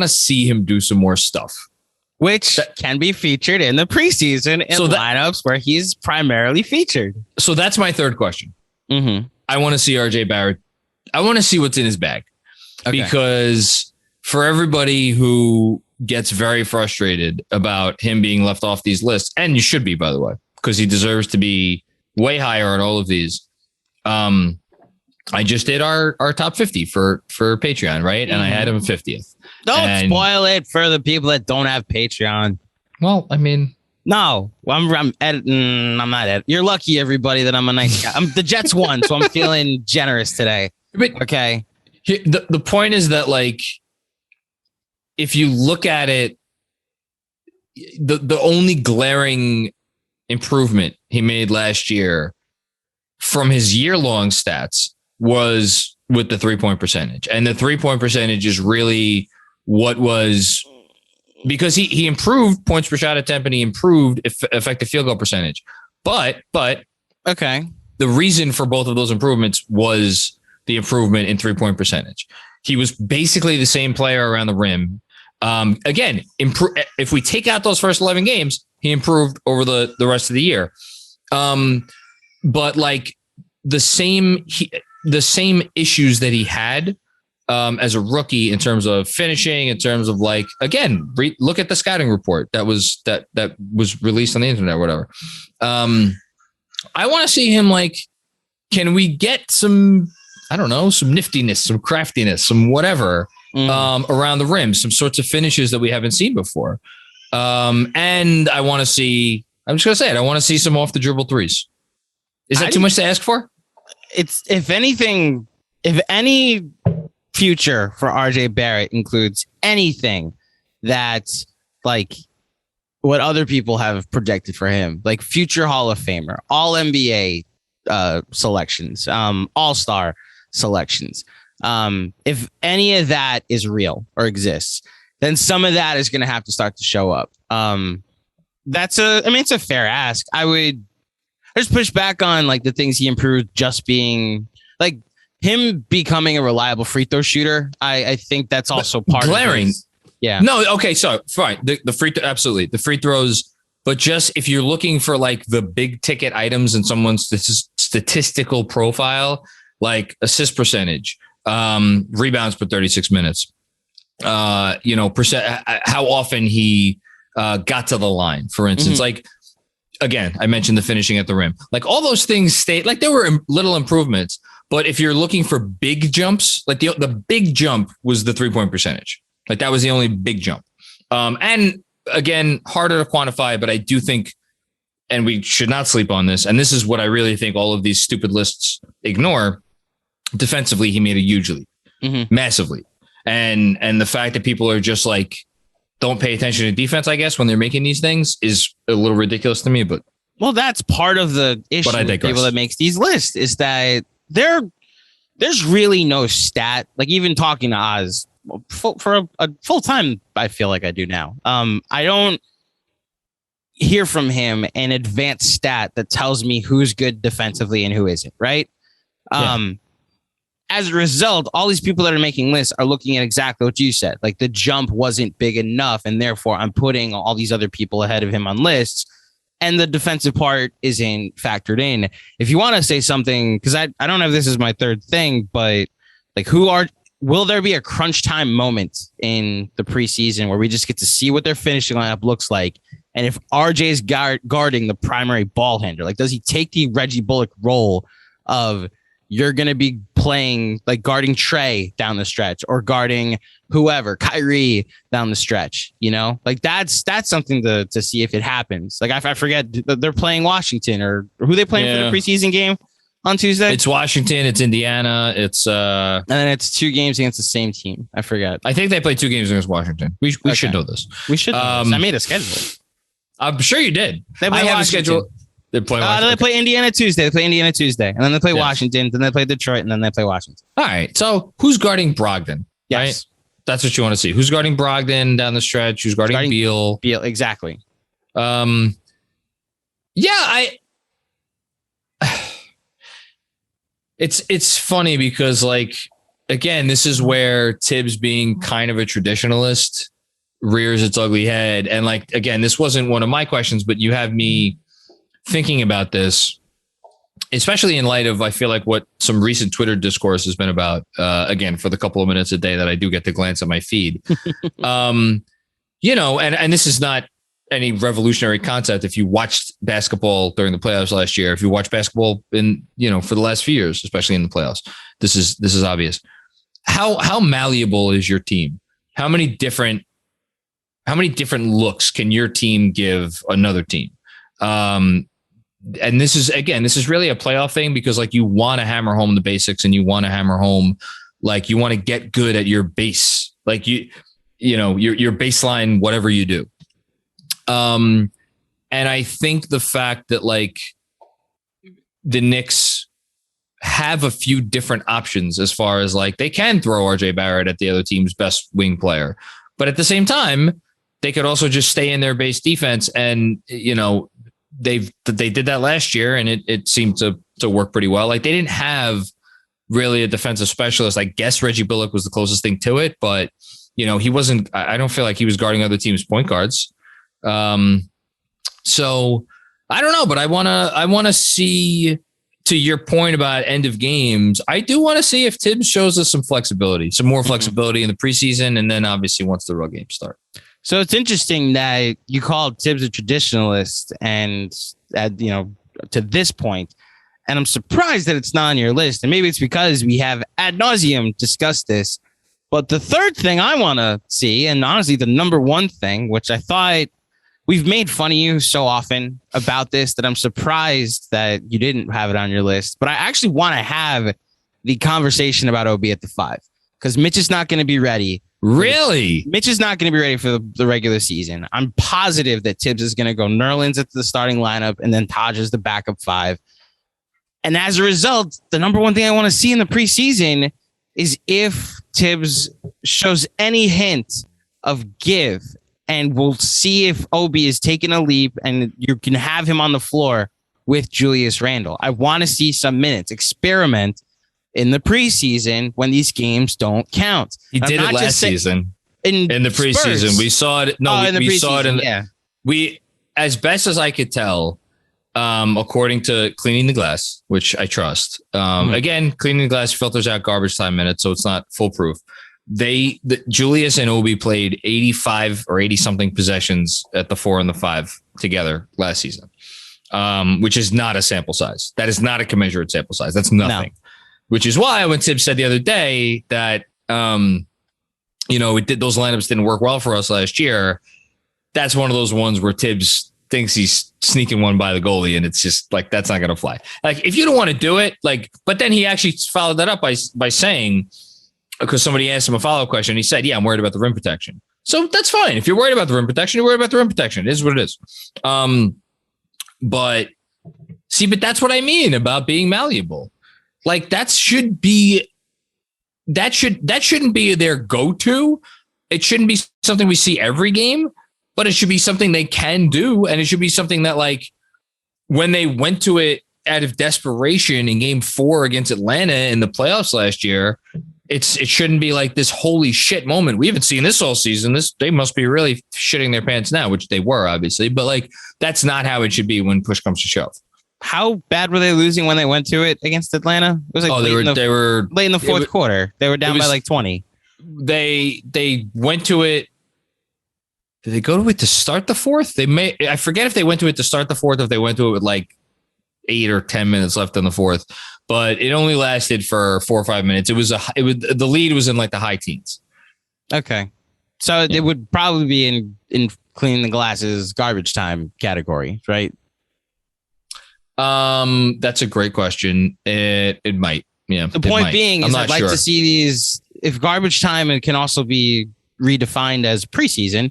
to see him do some more stuff, which can be featured in the preseason in lineups where he's primarily featured. So that's my third question. Mm-hmm. I want to see RJ Barrett. I want to see what's in his bag, because for everybody who gets very frustrated about him being left off these lists, and you should be, by the way, because he deserves to be way higher on all of these. I just did our top 50 for Patreon, right? And I had him 50th. Don't spoil it for the people that don't have Patreon. Well, I mean, no, I'm editing. I'm not editing. You're lucky, everybody, that I'm a nice guy. The Jets won, so I'm feeling generous today. Okay. The point is that, like, if you look at it, the only glaring improvement he made last year from his year-long stats was with the 3-point percentage. And the 3-point percentage is really what was, because he improved points per shot attempt and he improved effective field goal percentage. But okay, the reason for both of those improvements was the improvement in 3-point percentage. He was basically the same player around the rim. Again, if we take out those first 11 games, he improved over the rest of the year. But like the same issues that he had as a rookie in terms of finishing, in terms of like, again, look at the scouting report that was released on the internet or whatever. I want to see him like, can we get some, I don't know, some niftiness, some craftiness, some whatever around the rim, some sorts of finishes that we haven't seen before. And I want to see, I'm just going to say it, I want to see some off the dribble threes. Is that too much to ask for? It's, if anything, if any future for RJ Barrett includes anything that's like what other people have projected for him, like future Hall of Famer, all NBA selections, all-star selections. If any of that is real or exists, then some of that is going to have to start to show up. It's a fair ask. I would just push back on like the things he improved, just being like him becoming a reliable free throw shooter. I think that's also part glaring. Of yeah. No. Okay. So fine. The free absolutely the free throws, but just if you're looking for like the big ticket items in someone's statistical profile, like assist percentage, rebounds per 36 minutes, how often he got to the line, for instance, like, again, I mentioned the finishing at the rim, like all those things stayed, like there were little improvements, but if you're looking for big jumps, like the big jump was the 3-point percentage. Like that was the only big jump. And again, harder to quantify, but I do think, and we should not sleep on this, and this is what I really think all of these stupid lists ignore. Defensively, he made a huge leap, massively. And the fact that people are just like, don't pay attention to defense, I guess, when they're making these things is a little ridiculous to me. But well, that's part of the issue with people that makes these lists is that there's really no stat. Like even talking to Oz for a full time, I feel like I do now. I don't hear from him an advanced stat that tells me who's good defensively and who isn't. Right. Yeah. As a result, all these people that are making lists are looking at exactly what you said. Like the jump wasn't big enough, and therefore I'm putting all these other people ahead of him on lists, and the defensive part isn't factored in. If you want to say something, because I don't know if this is my third thing, but like will there be a crunch time moment in the preseason where we just get to see what their finishing lineup looks like? And if RJ is guarding the primary ball handler, like does he take the Reggie Bullock role of you're going to be playing like guarding Trey down the stretch or guarding whoever, Kyrie down the stretch, like that's something to see if it happens. Like I forget they're playing Washington or who they playing for the preseason game on Tuesday. It's Washington. It's Indiana. It's and then it's 2 games against the same team. I forget. I think they played 2 games against Washington. We should know this. We should. Know this. I made a schedule. I'm sure you did. They play have a schedule. They play they play Indiana Tuesday. They play Indiana Tuesday. And then they play Washington. Then they play Detroit. And then they play Washington. All right. So who's guarding Brogdon? Yes. Right? That's what you want to see. Who's guarding Brogdon down the stretch? Who's guarding Beal? Beal, exactly. It's funny because, like, again, this is where Thibs being kind of a traditionalist rears its ugly head. And like, again, this wasn't one of my questions, but you have me thinking about this, especially in light of, I feel like what some recent Twitter discourse has been about, again, for the couple of minutes a day that I do get to glance at my feed. And this is not any revolutionary concept. If you watched basketball during the playoffs last year, if you watch basketball in, for the last few years, especially in the playoffs, this is obvious. How malleable is your team? How many different looks can your team give another team? And this is really a playoff thing because like you want to hammer home the basics and you want to hammer home, like you want to get good at your base, like your baseline, whatever you do. And I think the fact that like the Knicks have a few different options as far as like they can throw RJ Barrett at the other team's best wing player. But at the same time, they could also just stay in their base defense. And, they did that last year and it seemed to work pretty well. Like they didn't have really a defensive specialist. I guess Reggie Bullock was the closest thing to it, but he wasn't, I don't feel like he was guarding other teams' point guards. So I don't know, but I want to see, to your point about end of games, I do want to see if Thibs shows us some more flexibility in the preseason. And then obviously once the real games start. So it's interesting that you called Thibs a traditionalist and to this point, and I'm surprised that it's not on your list. And maybe it's because we have ad nauseum discussed this. But the third thing I want to see, and honestly, the number one thing, which I thought we've made fun of you so often about this that I'm surprised that you didn't have it on your list. But I actually want to have the conversation about Obi at the 5 because Mitch is not going to be ready. Really? Mitch is not going to be ready for the regular season. I'm positive that Thibs is going to go Nerlens at the starting lineup and then Taj is the backup 5. And as a result, the number one thing I want to see in the preseason is if Thibs shows any hint of give, and we'll see if Obi is taking a leap and you can have him on the floor with Julius Randle. I want to see some minutes, experiment in the preseason when these games don't count. He did it last season. In the preseason, Spurs. we saw it. No, we saw it. We, as best as I could tell, according to Cleaning the Glass, which I trust. Again, Cleaning the Glass filters out garbage time minutes, so it's not foolproof. Julius and Obi played 85 or 80 something possessions at the 4 and the 5 together last season, which is not a sample size. That is not a commensurate sample size. That's nothing. No. Which is why when Thibs said the other day that, those lineups didn't work well for us last year. That's one of those ones where Thibs thinks he's sneaking one by the goalie, and it's just like, that's not going to fly. Like, if you don't want to do it, but then he actually followed that up by saying, because somebody asked him a follow-up question, he said, yeah, I'm worried about the rim protection. So that's fine. If you're worried about the rim protection, you're worried about the rim protection. It is what it is. But that's what I mean about being malleable. Like that shouldn't be their go-to. It shouldn't be something we see every game, but it should be something they can do. And it should be something that, like, when they went to it out of desperation in game 4 against Atlanta in the playoffs last year, it shouldn't be like this holy shit moment. We haven't seen this all season. They must be really shitting their pants now, which they were obviously, but like, that's not how it should be when push comes to shove. How bad were they losing when they went to it against Atlanta? It was like they were late in the fourth quarter. They were down by like 20. They went to it. Did they go to it to start the 4th? I forget if they went to it to start the 4th, or if they went to it with like 8 or 10 minutes left in the 4th, but it only lasted for 4 or 5 minutes. The lead was in like the high teens. Okay. So It would probably be in Cleaning the Glasses garbage time category, right? That's a great question. It might. Yeah. The point being is I'd like to see these, if garbage time can also be redefined as preseason,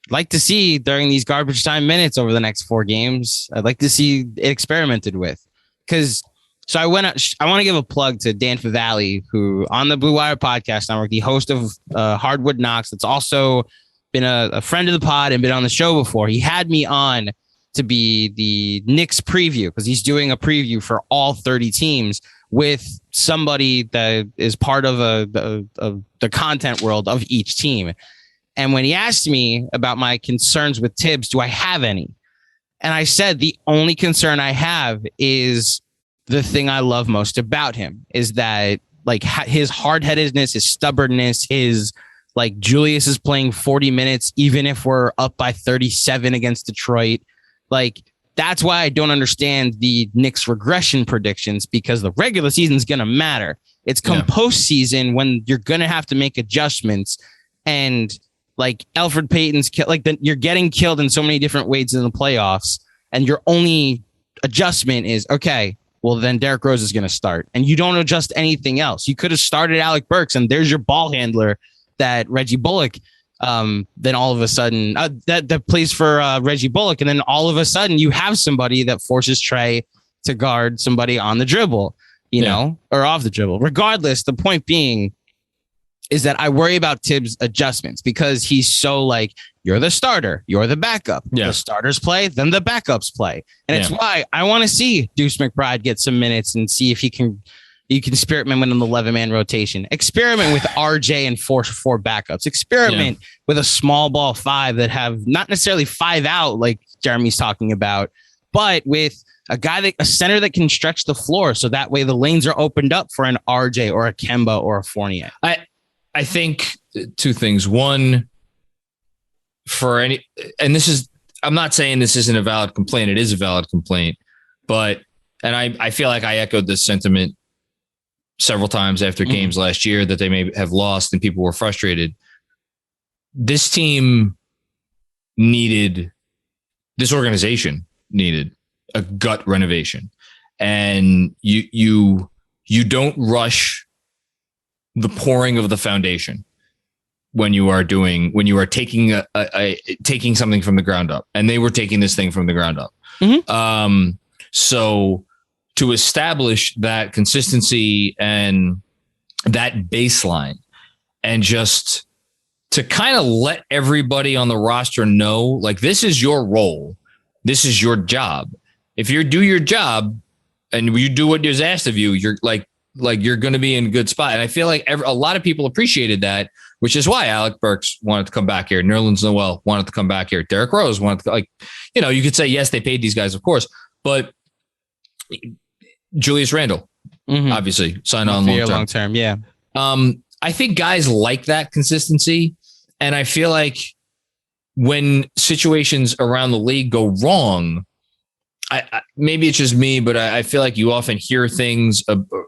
I'd like to see during these garbage time minutes over the next 4 games, I'd like to see it experimented with. So I want to give a plug to Dan Favale, who on the Blue Wire Podcast Network, the host of Hardwood Knocks, that's also been a friend of the pod and been on the show before. He had me on to be the Knicks preview because he's doing a preview for all 30 teams with somebody that is part of the content world of each team. And when he asked me about my concerns with Thibs, do I have any? And I said, the only concern I have is the thing I love most about him is that, like, his hard-headedness, his stubbornness, his, like, Julius is playing 40 minutes, even if we're up by 37 against Detroit. Like, that's why I don't understand the Knicks regression predictions, because the regular season is going to matter. It's come postseason when you're going to have to make adjustments. And like Elfrid Payton's you're getting killed in so many different ways in the playoffs. And your only adjustment is, okay, well, then Derrick Rose is going to start. And you don't adjust anything else. You could have started Alec Burks and there's your ball handler that Reggie Bullock then all of a sudden that plays for Reggie Bullock. And then all of a sudden you have somebody that forces Trey to guard somebody on the dribble. you know, or off the dribble. Regardless, the point being is that I worry about Thibs' adjustments because he's so like, you're the starter, you're the backup. Yeah. The starters play, then the backups play. And it's why I want to see Deuce McBride get some minutes and see if you can experiment with an 11-man rotation. Experiment with RJ and four backups. Experiment with a small ball 5 that have not necessarily 5 out like Jeremy's talking about, but with a center that can stretch the floor. So that way the lanes are opened up for an RJ or a Kemba or a Fournier. I think 2 things. One, I'm not saying this isn't a valid complaint. It is a valid complaint, and I feel like I echoed this sentiment several times after games last year that they may have lost and people were frustrated. This organization needed a gut renovation, and you don't rush the pouring of the foundation when you are taking taking something from the ground up, and they were taking this thing from the ground up. So to establish that consistency and that baseline, and just to kind of let everybody on the roster know, like, this is your role, this is your job. If you do your job and you do what is asked of you, you're like you're going to be in a good spot. And I feel like a lot of people appreciated that, which is why Alec Burks wanted to come back here. Nerlens Noel wanted to come back here. Derrick Rose wanted to, you could say, yes, they paid these guys, of course, but Julius Randle, obviously signed on long term. Yeah. I think guys like that consistency. And I feel like when situations around the league go wrong, maybe it's just me, but I feel like you often hear things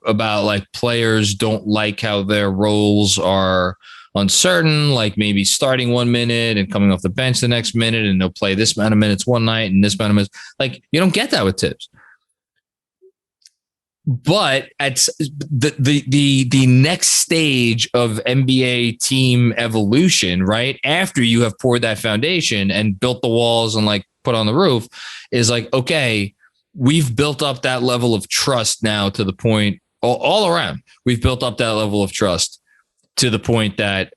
about like players don't like how their roles are uncertain, like maybe starting 1 minute and coming off the bench the next minute, and they'll play this amount of minutes one night and this amount of minutes. Like, you don't get that with Thibs. But at the next stage of NBA team evolution, right after you have poured that foundation and built the walls and like put on the roof, is like, okay, we've built up that level of trust now to the point all around. We've built up that level of trust to the point that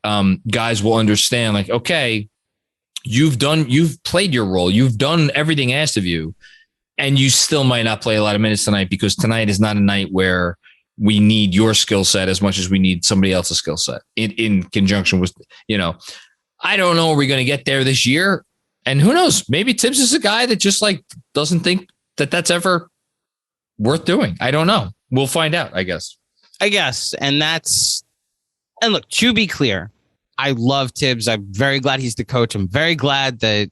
guys will understand, like, okay, you've played your role, you've done everything asked of you. And you still might not play a lot of minutes tonight because tonight is not a night where we need your skill set as much as we need somebody else's skill set in conjunction with, I don't know. Are we going to get there this year? And who knows? Maybe Thibs is a guy that just like doesn't think that that's ever worth doing. I don't know. We'll find out, I guess. And look, to be clear, I love Thibs. I'm very glad he's the coach. I'm very glad that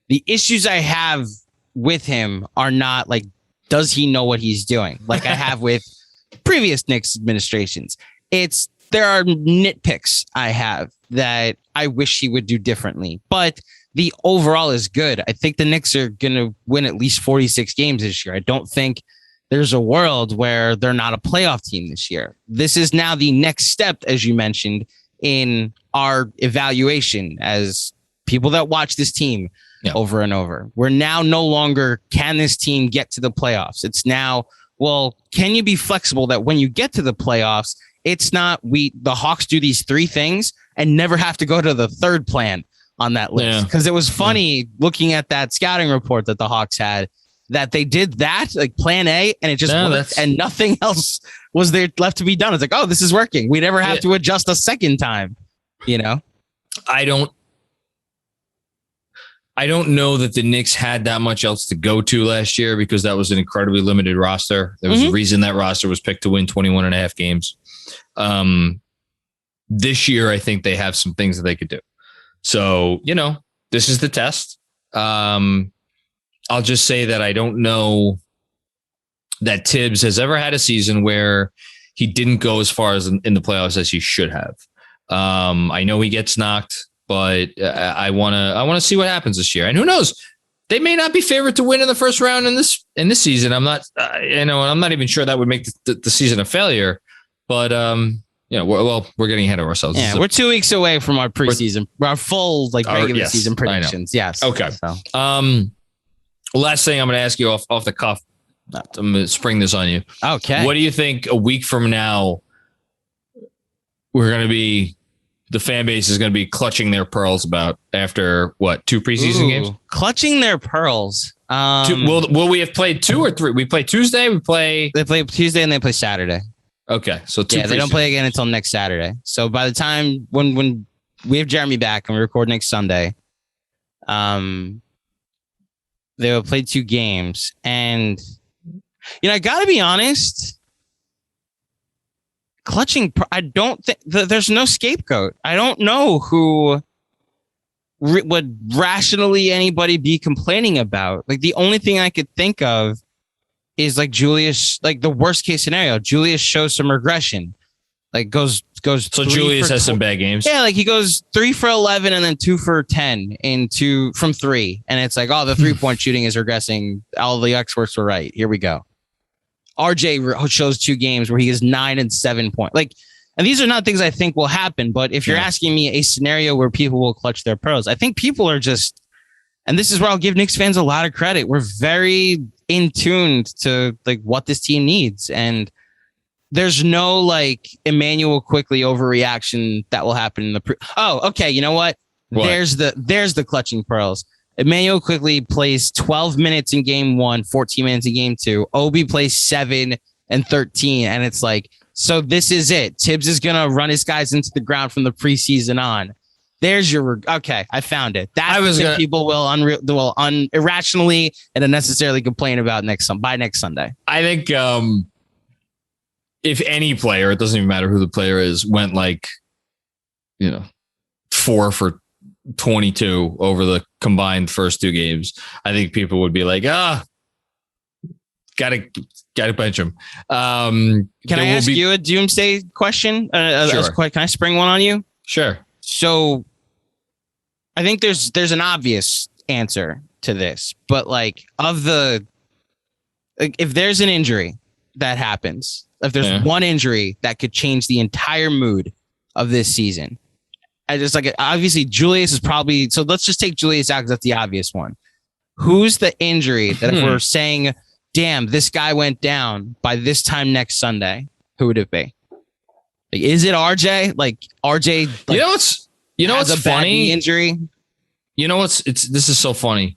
the issues I have with him are not like, does he know what he's doing? Like I have with previous Knicks administrations. There are nitpicks I have that I wish he would do differently, but the overall is good. I think the Knicks are going to win at least 46 games this year. I don't think there's a world where they're not a playoff team this year. This is now the next step, as you mentioned, in our evaluation as people that watch this team over and over. We're now no longer, can this team get to the playoffs? It's now, well, can you be flexible that when you get to the playoffs, it's not the Hawks do these 3 things and never have to go to the third plan on that list. Because it was funny looking at that scouting report that the Hawks had, that they did that, like plan A, and it just worked, and nothing else was there left to be done. It's like, oh, this is working. We never have to adjust a second time, I don't know that the Knicks had that much else to go to last year because that was an incredibly limited roster. There was a reason that roster was picked to win 21 and a half games. This year, I think they have some things that they could do. So, this is the test. I'll just say that I don't know that Thibs has ever had a season where he didn't go as far as in the playoffs as he should have. I know he gets knocked, but I want to see what happens this year. And who knows? They may not be favored to win in the first round in this season. I'm not, I'm not even sure that would make the season a failure. But we're getting ahead of ourselves. Yeah, we're 2 weeks away from our preseason, our full regular season predictions. Yes. Okay. So. Last thing I'm going to ask you off the cuff. I'm going to spring this on you. Okay. What do you think a week from now the fan base is going to be clutching their pearls about after what, 2 preseason games? Clutching their pearls. Will we have played 2 or 3? We play Tuesday. They play Tuesday and they play Saturday. Okay, so 2. Yeah, they don't play again until next Saturday. So by the time when we have Jeremy back and we record next Sunday, they will play 2 games. And I got to be honest. Clutching, I don't think there's no scapegoat. I don't know who would rationally anybody be complaining about. Like the only thing I could think of is like Julius, like the worst case scenario. Julius shows some regression, like goes. So Julius has some bad games. Yeah, like he goes 3 for 11 and then 2 for 10 from 3, and it's like, oh, the 3-point shooting is regressing. All the experts were right. Here we go. RJ shows 2 games where he is 9 and 7 points. Like, and these are not things I think will happen, but if you're asking me a scenario where people will clutch their pearls, I think people are just, and this is where I'll give Knicks fans a lot of credit. We're very in tuned to like what this team needs. And there's no like Emmanuel quickly overreaction that will happen in the okay. You know what? There's the clutching pearls. Emmanuel quickly plays 12 minutes in game 1, 14 minutes in game 2. Obi plays 7 and 13. And it's like, so this is it. Thibs is going to run his guys into the ground from the preseason on. There's your, okay, I found it. That's what people will irrationally and unnecessarily complain about by next Sunday. I think if any player, it doesn't even matter who the player is, went like, 4 for 22 over the combined first 2 games, I think people would be like, gotta bench him. Can I ask you a doomsday question? Sure. Can I spring one on you? Sure. So I think there's an obvious answer to this, but like if there's an injury that happens, if there's one injury that could change the entire mood of this season, I just like, obviously Julius is probably, so let's just take Julius out because that's the obvious one. Who's the injury that if we're saying, damn, this guy went down by this time next Sunday, who would it be? Like, is it RJ? Like RJ, like, you know what's funny? Injury. This is so funny.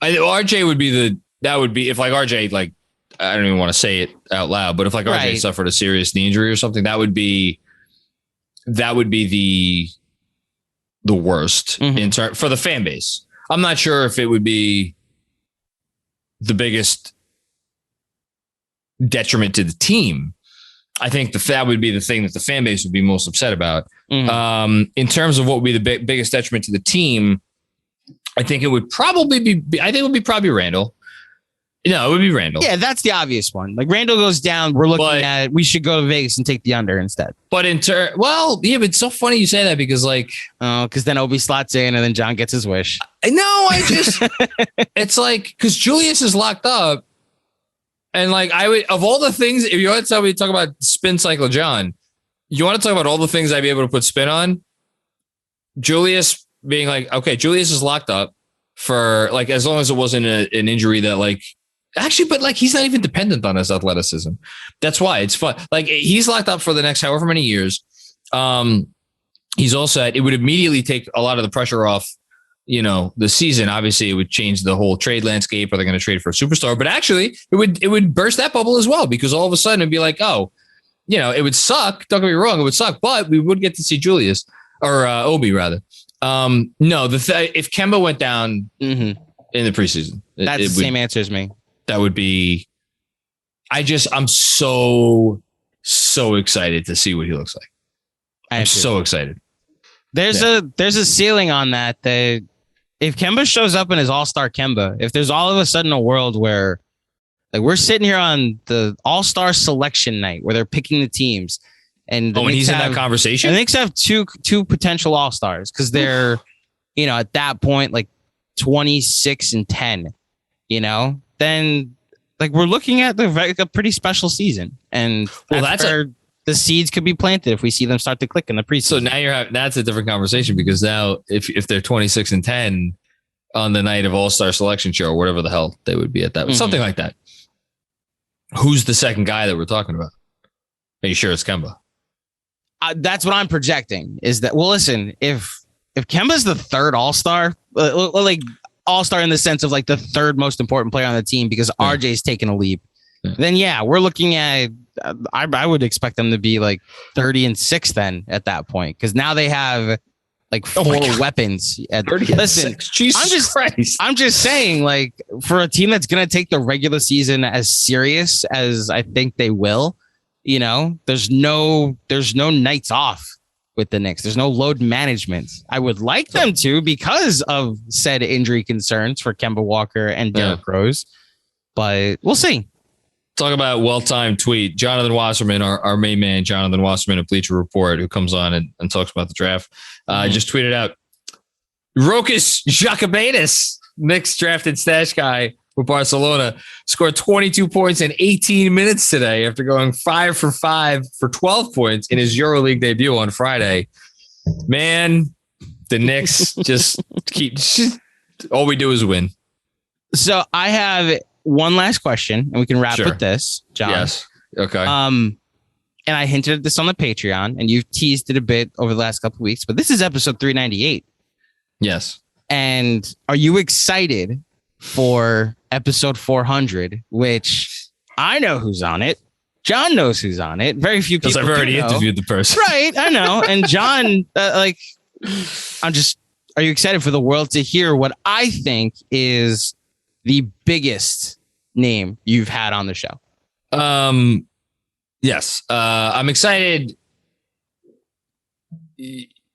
RJ would be if like RJ, like, I don't even want to say it out loud, but if like RJ suffered a serious knee injury or something, that would be the worst for the fan base. I'm not sure if it would be the biggest detriment to the team. I think that would be the thing that the fan base would be most upset about. In terms of what would be the biggest detriment to the team, I think it would probably be Randall. No, it would be Randall. Yeah, that's the obvious one. Like Randall goes down, we're looking at we should go to Vegas and take the under instead. But but it's so funny you say that because because then Obi slots in and then Jon gets his wish. It's like because Julius is locked up, and like I would of all the things, if you want to tell me to talk about spin cycle Jon, you want to talk about all the things I'd be able to put spin on. Julius being like, okay, Julius is locked up for like as long as it wasn't an injury that like. Actually, but like he's not even dependent on his athleticism. That's why it's fun. Like he's locked up for the next however many years. He's all set. It would immediately take a lot of the pressure off, the season. Obviously, it would change the whole trade landscape. Are they going to trade for a superstar? But actually, it would burst that bubble as well because all of a sudden it'd be like, it would suck. Don't get me wrong, it would suck, but we would get to see Julius or Obi rather. No, if Kemba went down in the preseason, that's the same answer as me. That would be. I'm so excited to see what he looks like. I'm so excited. There's a ceiling on that. If Kemba shows up in his all-star Kemba, if there's all of a sudden a world where like we're sitting here on the all-star selection night where they're picking the teams, and he's in that conversation. The Knicks have two potential all-stars because they're at that point like 26 and 10. Then like we're looking at a pretty special season, and that's where the seeds could be planted if we see them start to click in the preseason. So now that's a different conversation because now if they're 26 and 10 on the night of All-Star Selection Show or whatever the hell they would be at that, something like that. Who's the second guy that we're talking about? Are you sure it's Kemba? That's what I'm projecting. Is that, well, listen, if Kemba's the third All-Star, like All-Star in the sense of like the third most important player on the team because RJ's taken a leap, then we're looking at. I would expect them to be like 30-6 then at that point because now they have like 4 weapons. Listen, Jesus Christ. I'm just saying, like, for a team that's going to take the regular season as serious as I think they will, there's no nights off with the Knicks. There's no load management. I would like them to because of said injury concerns for Kemba Walker and Derrick Rose, but we'll see. Talk about well-timed tweet. Jonathan Wasserman, our main man, Jonathan Wasserman of Bleacher Report, who comes on and talks about the draft, just tweeted out, Rokas Jakabanis, Knicks drafted stash guy with Barcelona, scored 22 points in 18 minutes today after going 5 for 5 for 12 points in his EuroLeague debut on Friday. Man, the Knicks just all we do is win. So I have one last question, and we can wrap with this, John. Yes. Okay. And I hinted at this on the Patreon, and you've teased it a bit over the last couple of weeks, but this is episode 398. Yes. And are you excited for episode 400, which I know who's on it. John knows who's on it. Very few people. Because I've already interviewed the person. Right. I know. And John, are you excited for the world to hear what I think is the biggest name you've had on the show? Yes. I'm excited.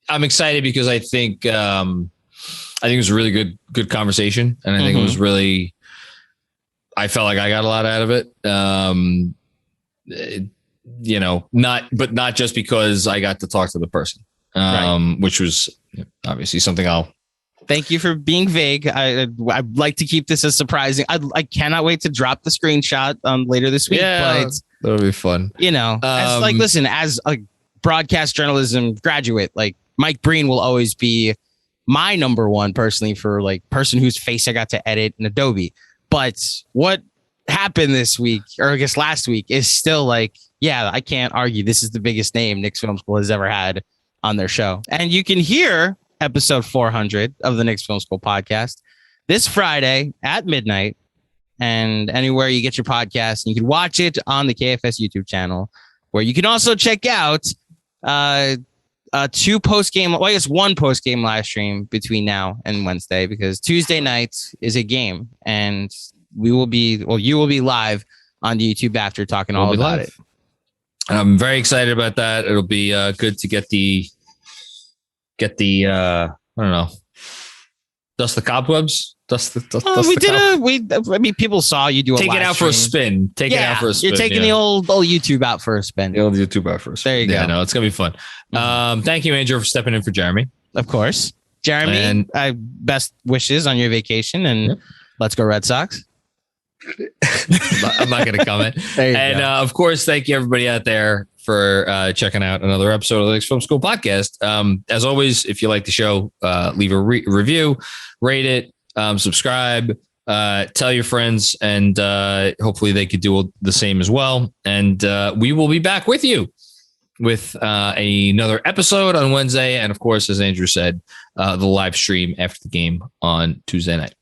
I'm excited because I think it was a really good conversation. And I think it was really, I felt like I got a lot out of it. Not just because I got to talk to the person, which was obviously something I'll. Thank you for being vague. I'd like to keep this as surprising. I cannot wait to drop the screenshot later this week. Yeah, but that'll be fun. As a broadcast journalism graduate, like Mike Breen will always be my number one personally for like person whose face I got to edit in Adobe. But what happened this week, or I guess last week, is still like, I can't argue. This is the biggest name Knicks Film School has ever had on their show. And you can hear episode 400 of the Knicks Film School podcast this Friday at midnight and anywhere you get your podcast. You can watch it on the KFS YouTube channel, where you can also check out one post-game live stream between now and Wednesday, because Tuesday night is a game and you will be live on YouTube after talking all about it. I'm very excited about that. It'll be good to get the I don't know, dust the cobwebs. People saw you do take it out for a spin. Take it out for a spin. You're taking the old YouTube out for a spin. The old YouTube out for a spin. There you go. Yeah, no, it's gonna be fun. Thank you, Andrew, for stepping in for Jeremy. Of course, Jeremy. And best wishes on your vacation, and let's go Red Sox. I'm not going to comment. And of course, thank you everybody out there for checking out another episode of the Knicks Film School podcast. As always, if you like the show, leave a review, rate it, subscribe, tell your friends, and hopefully they could do the same as well. And we will be back with you with another episode on Wednesday. And of course, as Andrew said, the live stream after the game on Tuesday night.